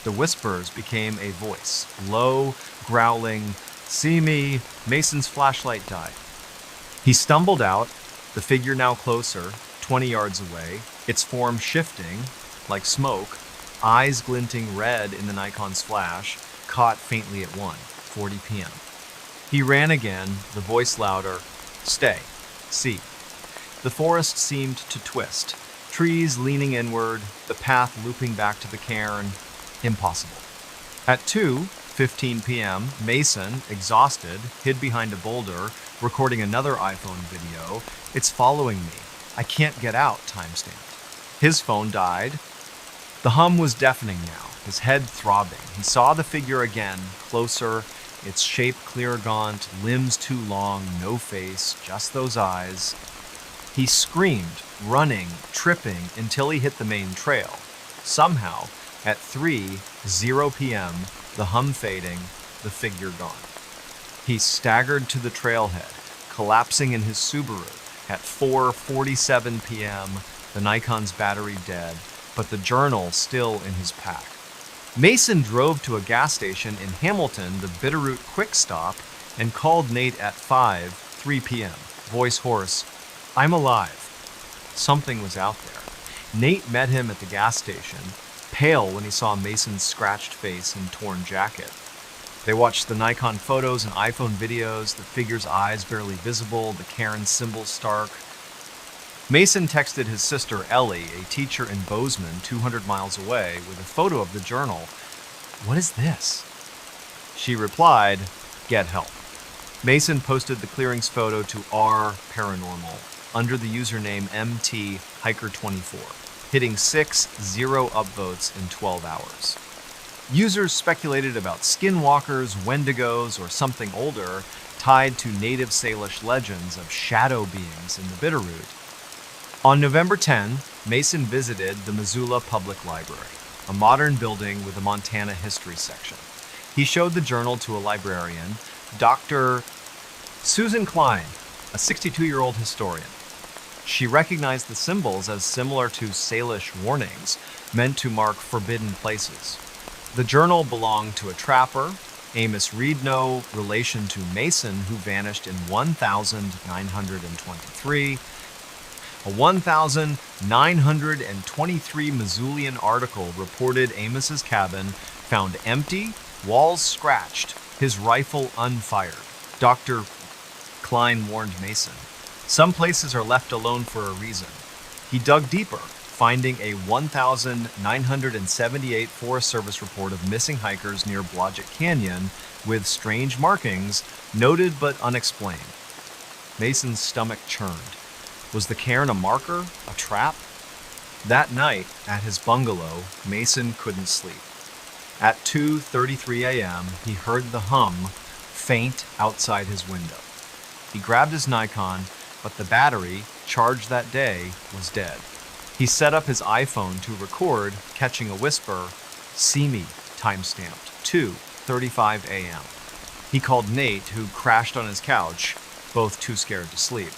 The whispers became a voice, low, growling, "See me." Mason's flashlight died. He stumbled out, the figure now closer, 20 yards away, its form shifting, like smoke, eyes glinting red in the Nikon's flash, caught faintly at 1:40 p.m. He ran again, the voice louder, "Stay. See." The forest seemed to twist, trees leaning inward, the path looping back to the cairn. Impossible. At 2:15 p.m., Mason, exhausted, hid behind a boulder, recording another iPhone video. "It's following me. I can't get out," timestamped. His phone died. The hum was deafening now, his head throbbing. He saw the figure again, closer, its shape clear gaunt, limbs too long, no face, just those eyes. He screamed, running, tripping, until he hit the main trail. Somehow, at 3:00 p.m., the hum fading, the figure gone. He staggered to the trailhead, collapsing in his Subaru. At 4:47 p.m., the Nikon's battery dead, but the journal still in his pack. Mason drove to a gas station in Hamilton, the Bitterroot Quick Stop, and called Nate at 5:03 p.m., voice hoarse, "I'm alive." Something was out there. Nate met him at the gas station, pale when he saw Mason's scratched face and torn jacket. They watched the Nikon photos and iPhone videos, the figure's eyes barely visible, the cairn symbol stark. Mason texted his sister Ellie, a teacher in Bozeman, 200 miles away, with a photo of the journal. "What is this?" She replied, "Get help." Mason posted the clearings photo to R Paranormal under the username MT-Hiker24, hitting 6-0 upvotes in 12 hours. Users speculated about skinwalkers, wendigos, or something older, tied to native Salish legends of shadow beings in the Bitterroot. On November 10, Mason visited the Missoula Public Library, a modern building with a Montana history section. He showed the journal to a librarian, Dr. Susan Klein, a 62-year-old historian. She recognized the symbols as similar to Salish warnings, meant to mark forbidden places. The journal belonged to a trapper, Amos Reed, no relation to Mason, who vanished in 1923. A 1923 Missoulian article reported Amos's cabin found empty, walls scratched, his rifle unfired. Dr. Klein warned Mason, "Some places are left alone for a reason." He dug deeper, finding a 1978 Forest Service report of missing hikers near Blodgett Canyon with strange markings, noted but unexplained. Mason's stomach churned. Was the cairn a marker? A trap? That night, at his bungalow, Mason couldn't sleep. At 2:33 a.m., he heard the hum faint outside his window. He grabbed his Nikon, but the battery, charged that day, was dead. He set up his iPhone to record, catching a whisper, "See me," timestamped 2:35 a.m. He called Nate, who crashed on his couch, both too scared to sleep.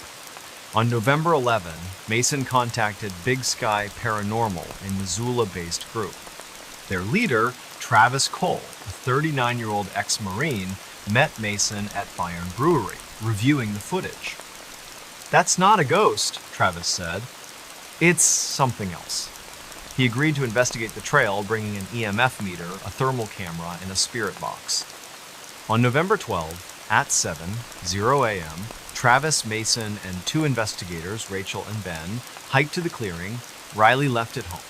On November 11, Mason contacted Big Sky Paranormal, a Missoula-based group. Their leader, Travis Cole, a 39-year-old ex-Marine, met Mason at Bayern Brewery, reviewing the footage. "That's not a ghost," Travis said. "It's something else." He agreed to investigate the trail, bringing an EMF meter, a thermal camera, and a spirit box. On November 12, at 7:00 a.m., Travis, Mason, and two investigators, Rachel and Ben, hiked to the clearing. Riley left it home.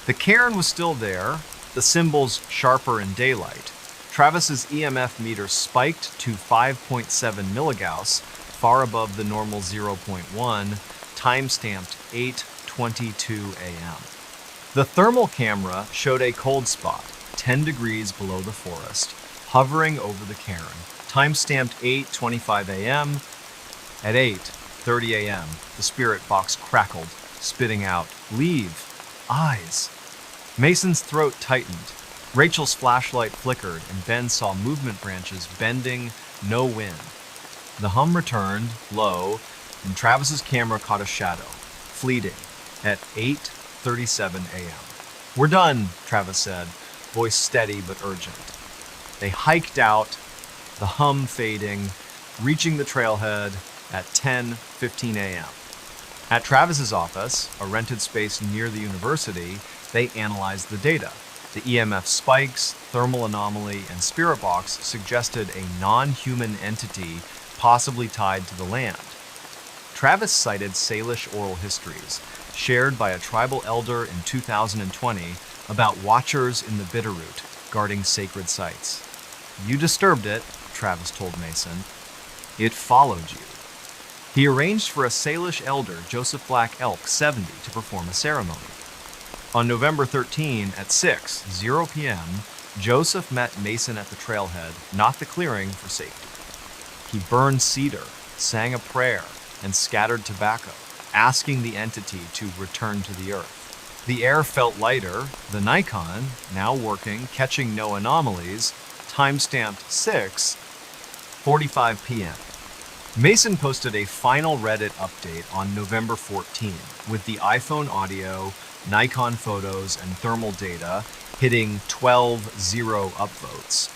The cairn was still there, the symbols sharper in daylight. Travis's EMF meter spiked to 5.7 milligauss, far above the normal 0.1, time-stamped 8:22 a.m. The thermal camera showed a cold spot, 10 degrees below the forest, hovering over the cairn, time-stamped 8:25 a.m. At 8:30 a.m., the spirit box crackled, spitting out, "Leave. Eyes." Mason's throat tightened. Rachel's flashlight flickered, and Ben saw movement branches bending, no wind. The hum returned, low, and Travis's camera caught a shadow, fleeting, at 8:37 a.m. "We're done," Travis said, voice steady but urgent. They hiked out, the hum fading, reaching the trailhead at 10:15 a.m. At Travis's office, a rented space near the university, they analyzed the data. The EMF spikes, thermal anomaly, and spirit box suggested a non-human entity possibly tied to the land. Travis cited Salish oral histories, shared by a tribal elder in 2020, about watchers in the Bitterroot guarding sacred sites. "You disturbed it," Travis told Mason. "It followed you." He arranged for a Salish elder, Joseph Black Elk, 70, to perform a ceremony. On November 13 at 6:00 p.m., Joseph met Mason at the trailhead, not the clearing, for safety. He burned cedar, sang a prayer, and scattered tobacco, asking the entity to return to the earth. The air felt lighter, the Nikon, now working, catching no anomalies, time-stamped 6:45 p.m. Mason posted a final Reddit update on November 14, with the iPhone audio, Nikon photos, and thermal data hitting 12-0 upvotes.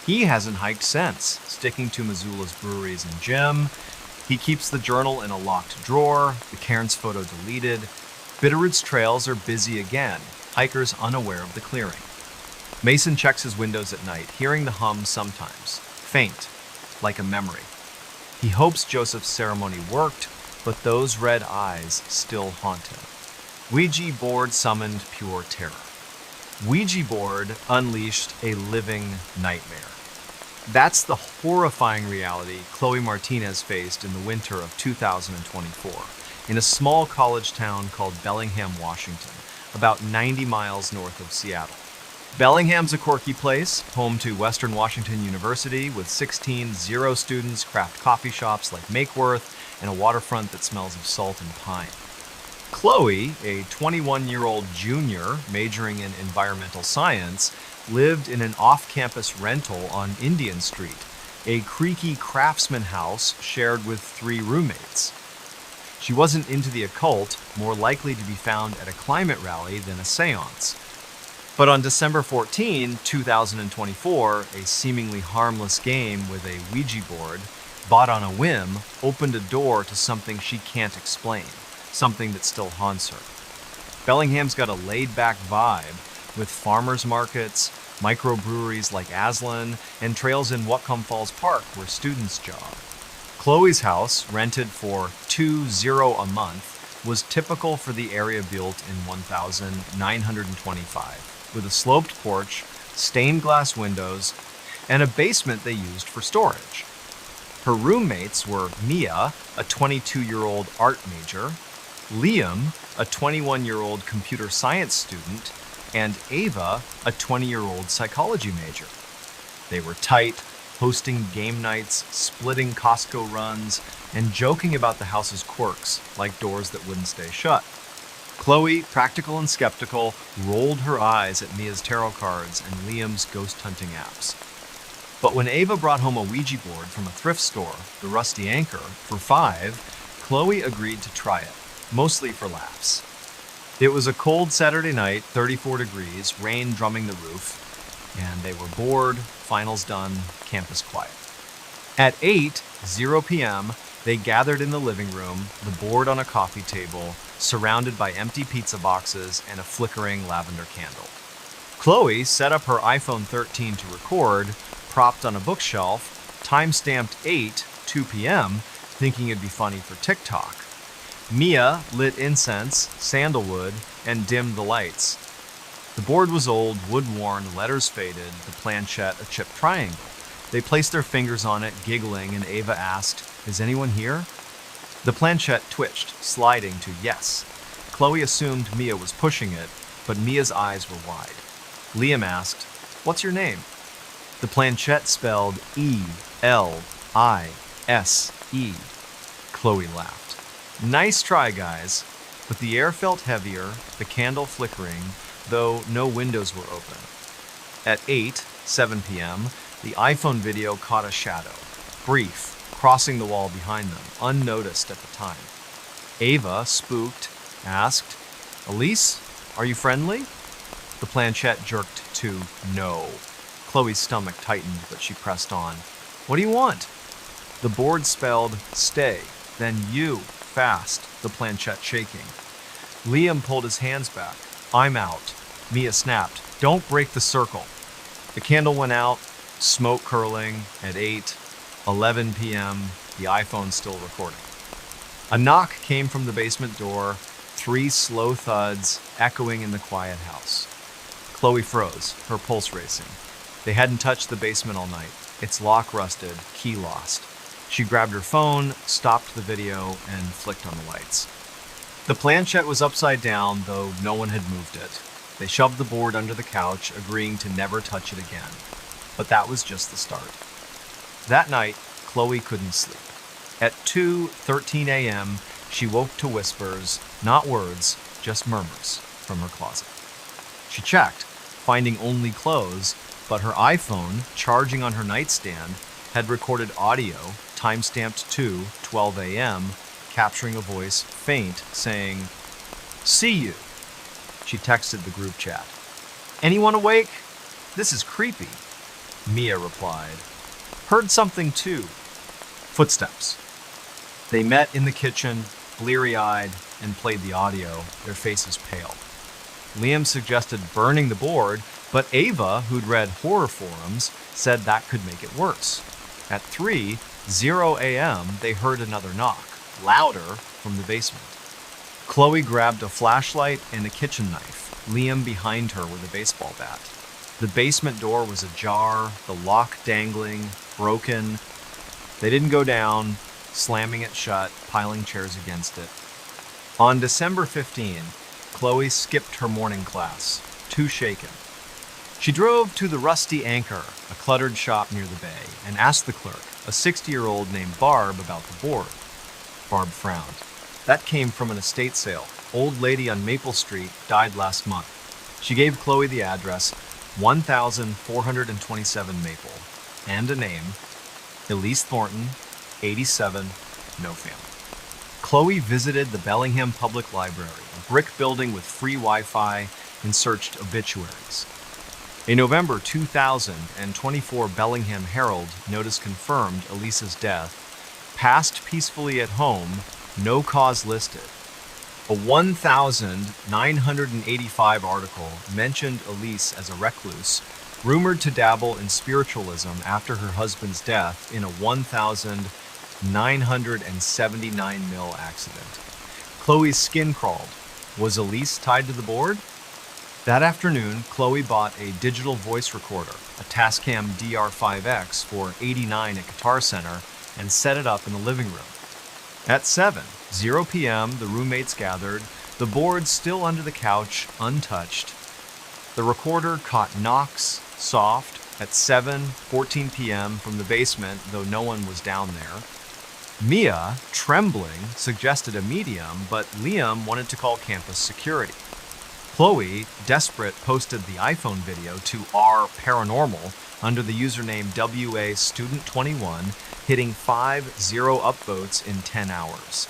He hasn't hiked since, sticking to Missoula's breweries and gym. He keeps the journal in a locked drawer, the cairn's photo deleted. Bitterroot's trails are busy again, hikers unaware of the clearing. Mason checks his windows at night, hearing the hum sometimes, faint, like a memory. He hopes Joseph's ceremony worked, but those red eyes still haunt him. Ouija board summoned pure terror. Ouija board unleashed a living nightmare. That's the horrifying reality Chloe Martinez faced in the winter of 2024, in a small college town called Bellingham, Washington, about 90 miles north of Seattle. Bellingham's a quirky place, home to Western Washington University, with 16 zero students, craft coffee shops like Makeworth, and a waterfront that smells of salt and pine. Chloe, a 21-year-old junior majoring in environmental science, lived in an off-campus rental on Indian Street, a creaky craftsman house shared with 3 roommates. She wasn't into the occult, more likely to be found at a climate rally than a seance. But on December 14, 2024, a seemingly harmless game with a Ouija board, bought on a whim, opened a door to something she can't explain, something that still haunts her. Bellingham's got a laid-back vibe, with farmers markets, microbreweries like Aslan, and trails in Whatcom Falls Park where students jog. Chloe's house, rented for $2.00 a month, was typical for the area built in 1925, with a sloped porch, stained glass windows, and a basement they used for storage. Her roommates were Mia, a 22-year-old art major, Liam, a 21-year-old computer science student, and Ava, a 20-year-old psychology major. They were tight, hosting game nights, splitting Costco runs, and joking about the house's quirks, like doors that wouldn't stay shut. Chloe, practical and skeptical, rolled her eyes at Mia's tarot cards and Liam's ghost hunting apps. But when Ava brought home a Ouija board from a thrift store, the Rusty Anchor, for $5, Chloe agreed to try it, mostly for laughs. It was a cold Saturday night, 34 degrees, rain drumming the roof, and they were bored, finals done, campus quiet. At 8:00 p.m., They gathered in the living room, the board on a coffee table, surrounded by empty pizza boxes and a flickering lavender candle. Chloe set up her iPhone 13 to record, propped on a bookshelf, time-stamped 2 p.m., thinking it'd be funny for TikTok. Mia lit incense, sandalwood, and dimmed the lights. The board was old, wood-worn, letters faded, the planchette a chipped triangle. They placed their fingers on it, giggling, and Ava asked, "Is anyone here?" The planchette twitched, sliding to yes. Chloe assumed Mia was pushing it, but Mia's eyes were wide. Liam asked, "What's your name?" The planchette spelled E-L-I-S-E. Chloe laughed. "Nice try, guys." But the air felt heavier, the candle flickering, though no windows were open. At 7 p.m., the iPhone video caught a shadow, brief, crossing the wall behind them, unnoticed at the time. Ava, spooked, asked, "Elise, are you friendly?" The planchette jerked to no. Chloe's stomach tightened, but she pressed on. "What do you want?" The board spelled stay, then you, fast, the planchette shaking. Liam pulled his hands back. "I'm out." Mia snapped, "Don't break the circle." The candle went out, smoke curling at 11 p.m., the iPhone still recording. A knock came from the basement door, 3 slow thuds echoing in the quiet house. Chloe froze, her pulse racing. They hadn't touched the basement all night. Its lock rusted, key lost. She grabbed her phone, stopped the video, and flicked on the lights. The planchette was upside down, though no one had moved it. They shoved the board under the couch, agreeing to never touch it again. But that was just the start. That night, Chloe couldn't sleep. At 2:13 a.m., she woke to whispers, not words, just murmurs, from her closet. She checked, finding only clothes, but her iPhone, charging on her nightstand, had recorded audio, time-stamped 2:12 a.m., capturing a voice, faint, saying, "See you." She texted the group chat. "Anyone awake? This is creepy." Mia replied, "Heard something too." Footsteps. They met in the kitchen, bleary-eyed, and played the audio, their faces pale. Liam suggested burning the board, but Ava, who'd read horror forums, said that could make it worse. At 3:00 a.m., they heard another knock, louder, from the basement. Chloe grabbed a flashlight and a kitchen knife, Liam behind her with a baseball bat. The basement door was ajar, the lock dangling, broken. They didn't go down, slamming it shut, piling chairs against it. On December 15, Chloe skipped her morning class, too shaken. She drove to the Rusty Anchor, a cluttered shop near the bay, and asked the clerk, a 60-year-old named Barb, about the board. Barb frowned. That came from an estate sale. Old lady on Maple Street died last month. She gave Chloe the address, 1427 Maple, and a name, Elise Thornton, 87, no family. Chloe visited the Bellingham Public Library, a brick building with free Wi-Fi, and searched obituaries. A November 2024 Bellingham Herald notice confirmed Elise's death, passed peacefully at home, no cause listed. A 1985 article mentioned Elise as a recluse, rumored to dabble in spiritualism after her husband's death in a 1979 mill accident. Chloe's skin crawled. Was Elise tied to the board? That afternoon, Chloe bought a digital voice recorder, a Tascam DR5X for $89 at Guitar Center, and set it up in the living room. At 7:00 p.m., the roommates gathered, the board still under the couch, untouched. The recorder caught knocks, soft, at 7:14 p.m. from the basement, though no one was down there. Mia, trembling, suggested a medium, but Liam wanted to call campus security. Chloe, desperate, posted the iPhone video to R Paranormal under the username WAStudent21, hitting 50 upvotes in 10 hours.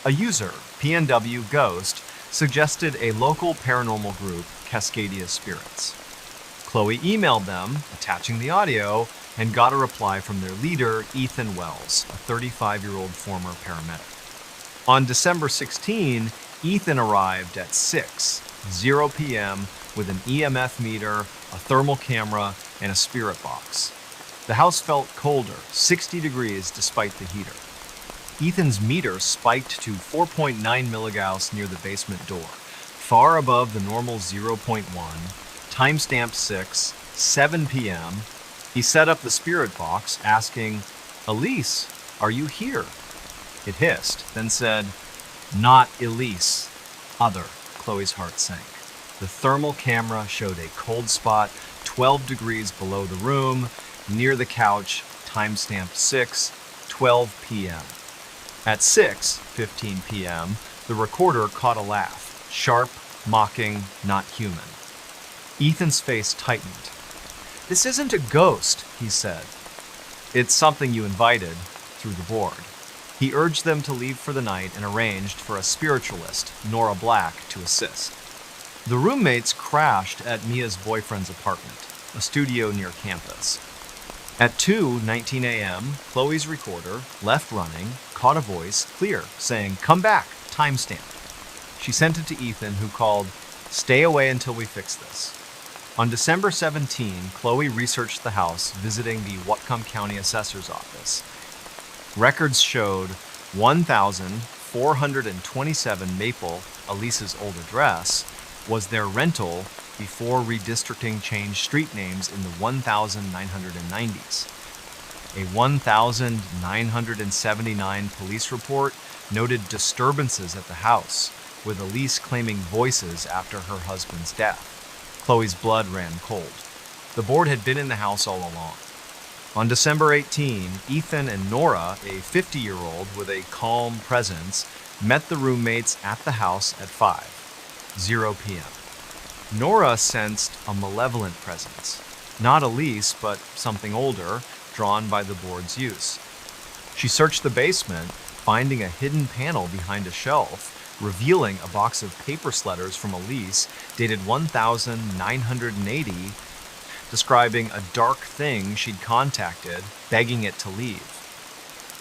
A user, PNW Ghost, suggested a local paranormal group, Cascadia Spirits. Chloe emailed them, attaching the audio, and got a reply from their leader, Ethan Wells, a 35-year-old former paramedic. On December 16, Ethan arrived at 6:00 p.m. with an EMF meter, a thermal camera, and a spirit box. The house felt colder, 60 degrees despite the heater. Ethan's meter spiked to 4.9 milligauss near the basement door, far above the normal 0.1, timestamp 7 p.m. He set up the spirit box, asking, "Elise, are you here?" It hissed, then said, "Not Elise, other." Chloe's heart sank. The thermal camera showed a cold spot 12 degrees below the room, near the couch, timestamp 6:12 p.m. At 6:15 p.m., the recorder caught a laugh, sharp, mocking, not human. Ethan's face tightened. "This isn't a ghost," he said. "It's something you invited through the board." He urged them to leave for the night and arranged for a spiritualist, Nora Black, to assist. The roommates crashed at Mia's boyfriend's apartment, a studio near campus. At 2:19 a.m., Chloe's recorder, left running, caught a voice, clear, saying, "Come back, timestamp." She sent it to Ethan, who called, "Stay away until we fix this." On December 17, Chloe researched the house, visiting the Whatcom County Assessor's Office. Records showed 1,427 Maple, Elise's old address, was their rental before redistricting changed street names in the 1990s. A 1,979 police report noted disturbances at the house, with Elise claiming voices after her husband's death. Chloe's blood ran cold. The board had been in the house all along. On December 18, Ethan and Nora, a 50-year-old with a calm presence, met the roommates at the house at 5:00 p.m. Nora sensed a malevolent presence, not Elise, but something older, drawn by the board's use. She searched the basement, finding a hidden panel behind a shelf, revealing a box of paper letters from Elise dated 1980, describing a dark thing she'd contacted, begging it to leave.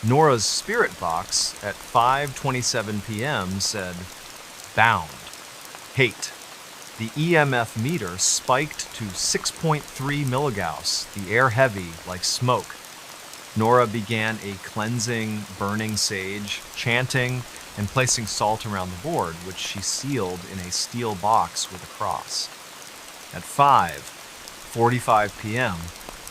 Nora's spirit box at 5:27 p.m. said, "Bound. Hate." The EMF meter spiked to 6.3 milligauss, the air heavy like smoke. Nora began a cleansing, burning sage, chanting, and placing salt around the board, which she sealed in a steel box with a cross. At 5:45 p.m.,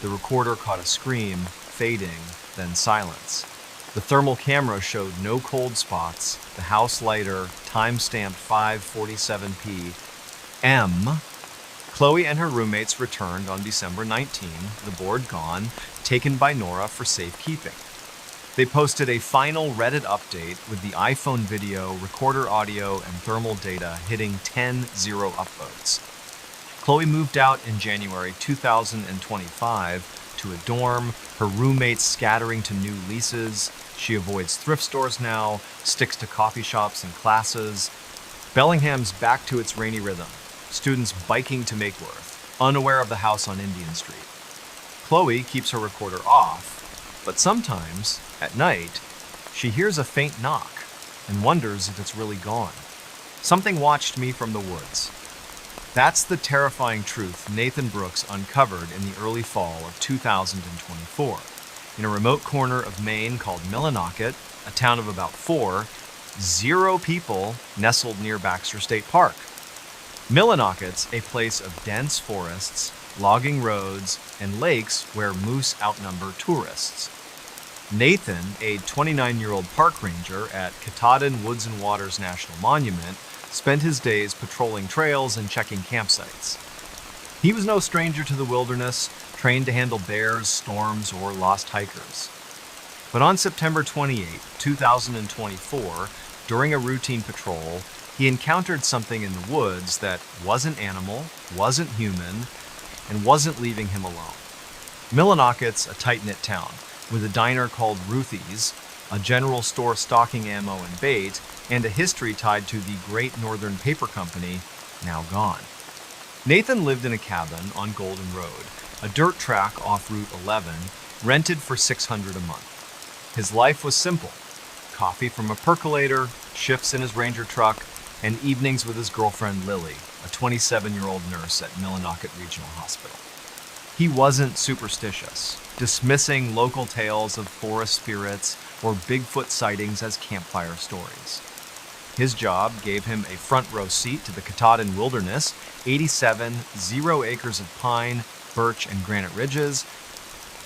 the recorder caught a scream, fading, then silence. The thermal camera showed no cold spots, the house lighter, timestamped 5:47 p.m. Chloe and her roommates returned on December 19, the board gone, taken by Nora for safekeeping. They posted a final Reddit update with the iPhone video, recorder audio, and thermal data hitting 10-0 upvotes. Chloe moved out in January 2025 to a dorm, her roommates scattering to new leases. She avoids thrift stores now, sticks to coffee shops and classes. Bellingham's back to its rainy rhythm, students biking to Makeworth, unaware of the house on Indian Street. Chloe keeps her recorder off, but sometimes, at night, she hears a faint knock and wonders if it's really gone. Something watched me from the woods. That's the terrifying truth Nathan Brooks uncovered in the early fall of 2024 in a remote corner of Maine called Millinocket, a town of about 0 people nestled near Baxter State Park. Millinocket's a place of dense forests, logging roads, and lakes where moose outnumber tourists. Nathan, a 29-year-old park ranger at Katahdin Woods and Waters National Monument, spent his days patrolling trails and checking campsites. He was no stranger to the wilderness, trained to handle bears, storms, or lost hikers. But on September 28, 2024, during a routine patrol, he encountered something in the woods that wasn't animal, wasn't human, and wasn't leaving him alone. Millinocket's a tight-knit town, with a diner called Ruthie's, a general store stocking ammo and bait, and a history tied to the Great Northern Paper Company, now gone. Nathan lived in a cabin on Golden Road, a dirt track off Route 11, rented for $600 a month. His life was simple: coffee from a percolator, shifts in his Ranger truck, and evenings with his girlfriend Lily, a 27-year-old nurse at Millinocket Regional Hospital. He wasn't superstitious, dismissing local tales of forest spirits or Bigfoot sightings as campfire stories. His job gave him a front row seat to the Katahdin Wilderness, 87 0 acres of pine, birch, and granite ridges.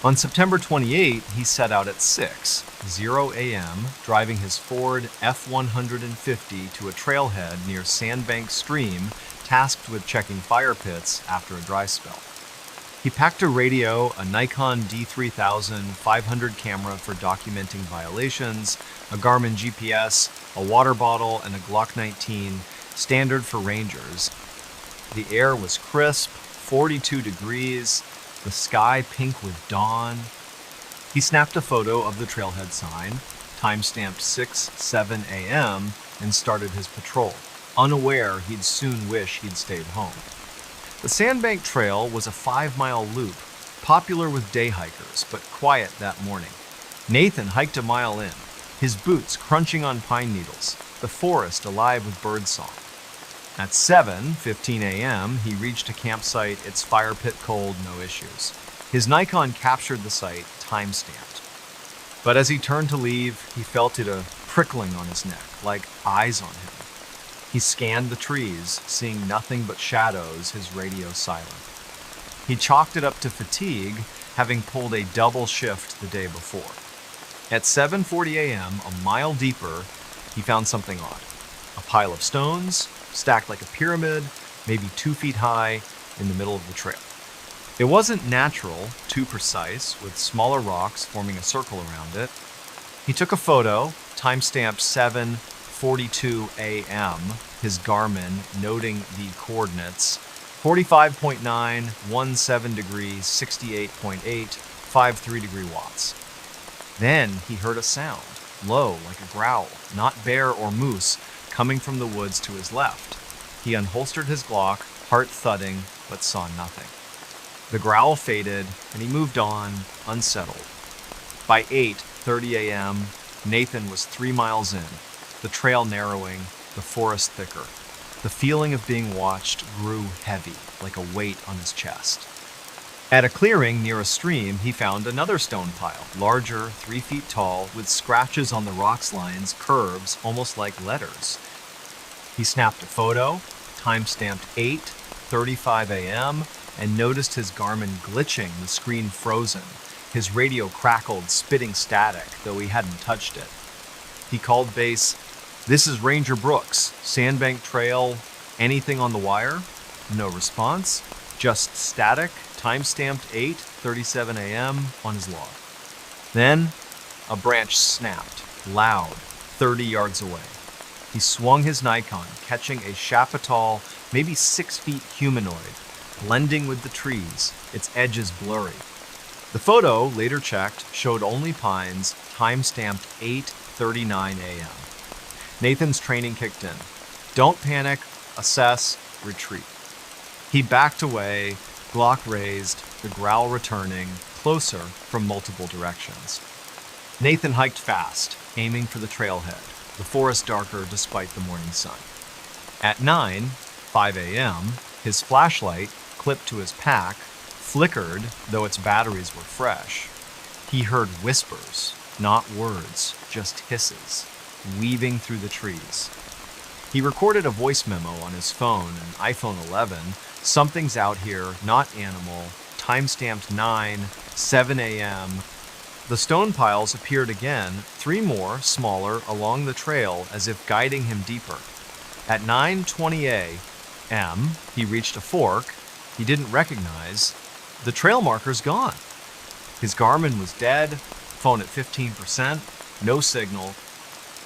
On September 28, he set out at 6:00 a.m., driving his Ford F-150 to a trailhead near Sandbank Stream, tasked with checking fire pits after a dry spell. He packed a radio, a Nikon D3000 500 camera for documenting violations, a Garmin GPS, a water bottle, and a Glock 19, standard for rangers. The air was crisp, 42 degrees, the sky pink with dawn. He snapped a photo of the trailhead sign, time-stamped 6:07 a.m., and started his patrol, unaware he'd soon wish he'd stayed home. The Sandbank Trail was a 5-mile loop, popular with day hikers, but quiet that morning. Nathan hiked a mile in, his boots crunching on pine needles, the forest alive with birdsong. At 7:15 a.m., he reached a campsite, its fire pit cold, no issues. His Nikon captured the site, time-stamped. But as he turned to leave, he felt it a prickling on his neck, like eyes on him. He scanned the trees, seeing nothing but shadows, his radio silent. He chalked it up to fatigue, having pulled a double shift the day before. At 7:40 a.m., a mile deeper, he found something odd. A pile of stones, stacked like a pyramid, maybe 2 feet high, in the middle of the trail. It wasn't natural, too precise, with smaller rocks forming a circle around it. He took a photo, time-stamped 7:42 a.m., his Garmin noting the coordinates: 45.9, 17 degrees, 68.8, 53 degree watts. Then he heard a sound, low like a growl, not bear or moose, coming from the woods to his left. He unholstered his Glock, heart thudding, but saw nothing. The growl faded, and he moved on, unsettled. By 8:30 a.m., Nathan was 3 miles in, the trail narrowing, the forest thicker. The feeling of being watched grew heavy, like a weight on his chest. At a clearing near a stream, he found another stone pile, larger, 3 feet tall, with scratches on the rock's lines, curves, almost like letters. He snapped a photo, time-stamped 8:35 a.m., and noticed his Garmin glitching, the screen frozen. His radio crackled, spitting static, though he hadn't touched it. He called base. "This is Ranger Brooks, Sandbank Trail, anything on the wire?" No response, just static, time-stamped 8:37 a.m. on his log. Then, a branch snapped, loud, 30 yards away. He swung his Nikon, catching a Chapital, maybe 6 feet humanoid, blending with the trees, its edges blurry. The photo, later checked, showed only pines, time-stamped 8:39 a.m. Nathan's training kicked in. Don't panic, assess, retreat. He backed away, Glock raised, the growl returning, closer from multiple directions. Nathan hiked fast, aiming for the trailhead, the forest darker despite the morning sun. At 9:05 a.m., his flashlight, clipped to his pack, flickered, though its batteries were fresh. He heard whispers, not words, just hisses, weaving through the trees. He recorded a voice memo on his phone, an iPhone 11. "Something's out here, not animal," time-stamped 9:07 a.m. The stone piles appeared again, 3 more, smaller, along the trail as if guiding him deeper. At 9:20 a.m., he reached a fork he didn't recognize. The trail marker's gone. His Garmin was dead, phone at 15%, no signal.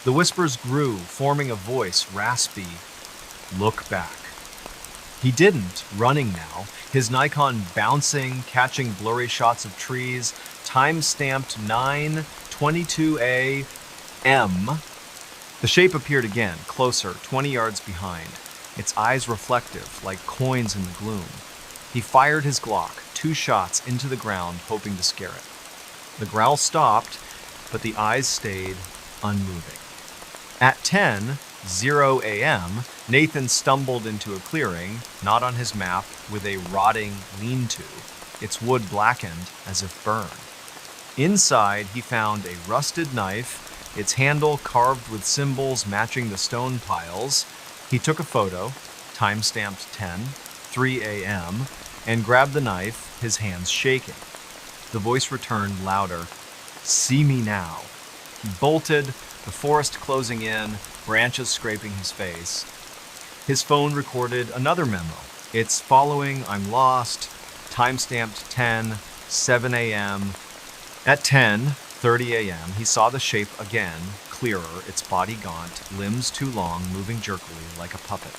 The whispers grew, forming a voice, raspy. "Look back." He didn't, running now, his Nikon bouncing, catching blurry shots of trees, time-stamped 9:22 a.m. The shape appeared again, closer, 20 yards behind, its eyes reflective, like coins in the gloom. He fired his Glock, 2 shots into the ground, hoping to scare it. The growl stopped, but the eyes stayed unmoving. At 10:00 a.m., Nathan stumbled into a clearing, not on his map, with a rotting lean-to, its wood blackened as if burned. Inside, he found a rusted knife, its handle carved with symbols matching the stone piles. He took a photo, time-stamped 10:03 a.m., and grabbed the knife, his hands shaking. The voice returned louder. "See me now." He bolted, the forest closing in, branches scraping his face. His phone recorded another memo. "It's following, I'm lost," time-stamped 10:07 a.m. At 10:30 a.m., he saw the shape again, clearer, its body gaunt, limbs too long, moving jerkily like a puppet.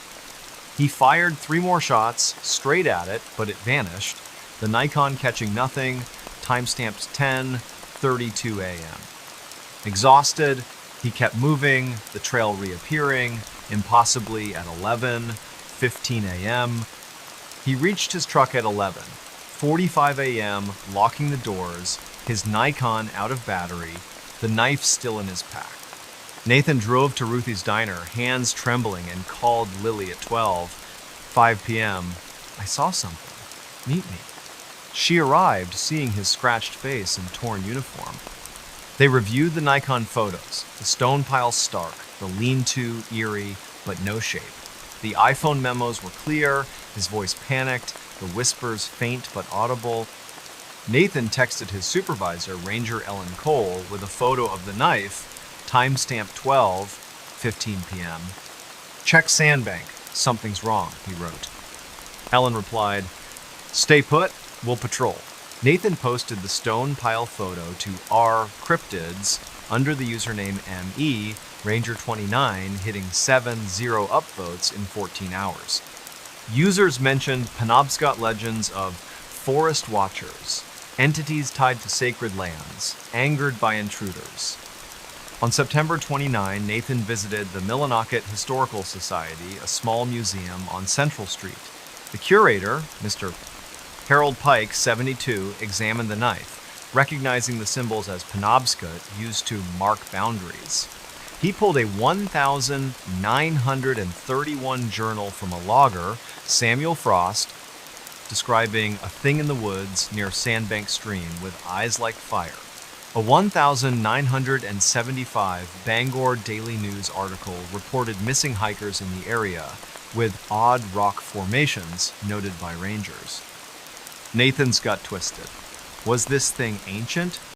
He fired 3 more shots, straight at it, but it vanished, the Nikon catching nothing, time-stamped 10:32 a.m. Exhausted, he kept moving, the trail reappearing, impossibly at 11:15 a.m. He reached his truck at 11:45 a.m., locking the doors, his Nikon out of battery, the knife still in his pack. Nathan drove to Ruthie's diner, hands trembling, and called Lily at 12:05 p.m. "I saw something. Meet me." She arrived, seeing his scratched face and torn uniform. They reviewed the Nikon photos, the stone pile stark, the lean-to eerie, but no shape. The iPhone memos were clear, his voice panicked, the whispers faint but audible. Nathan texted his supervisor, Ranger Ellen Cole, with a photo of the knife, timestamp 12:15 p.m. "Check sandbank. Something's wrong," he wrote. Ellen replied, "Stay put, we'll patrol." Nathan posted the stone pile photo to R Cryptids under the username ME Ranger29, hitting 7-0 upvotes in 14 hours. Users mentioned Penobscot legends of forest watchers, entities tied to sacred lands, angered by intruders. On September 29, Nathan visited the Millinocket Historical Society, a small museum on Central Street. The curator, Mr. Harold Pike, 72, examined the knife, recognizing the symbols as Penobscot used to mark boundaries. He pulled a 1,931 journal from a logger, Samuel Frost, describing a thing in the woods near Sandbank Stream with eyes like fire. A 1,975 Bangor Daily News article reported missing hikers in the area, with odd rock formations noted by rangers. Nathan's gut twisted. Was this thing ancient,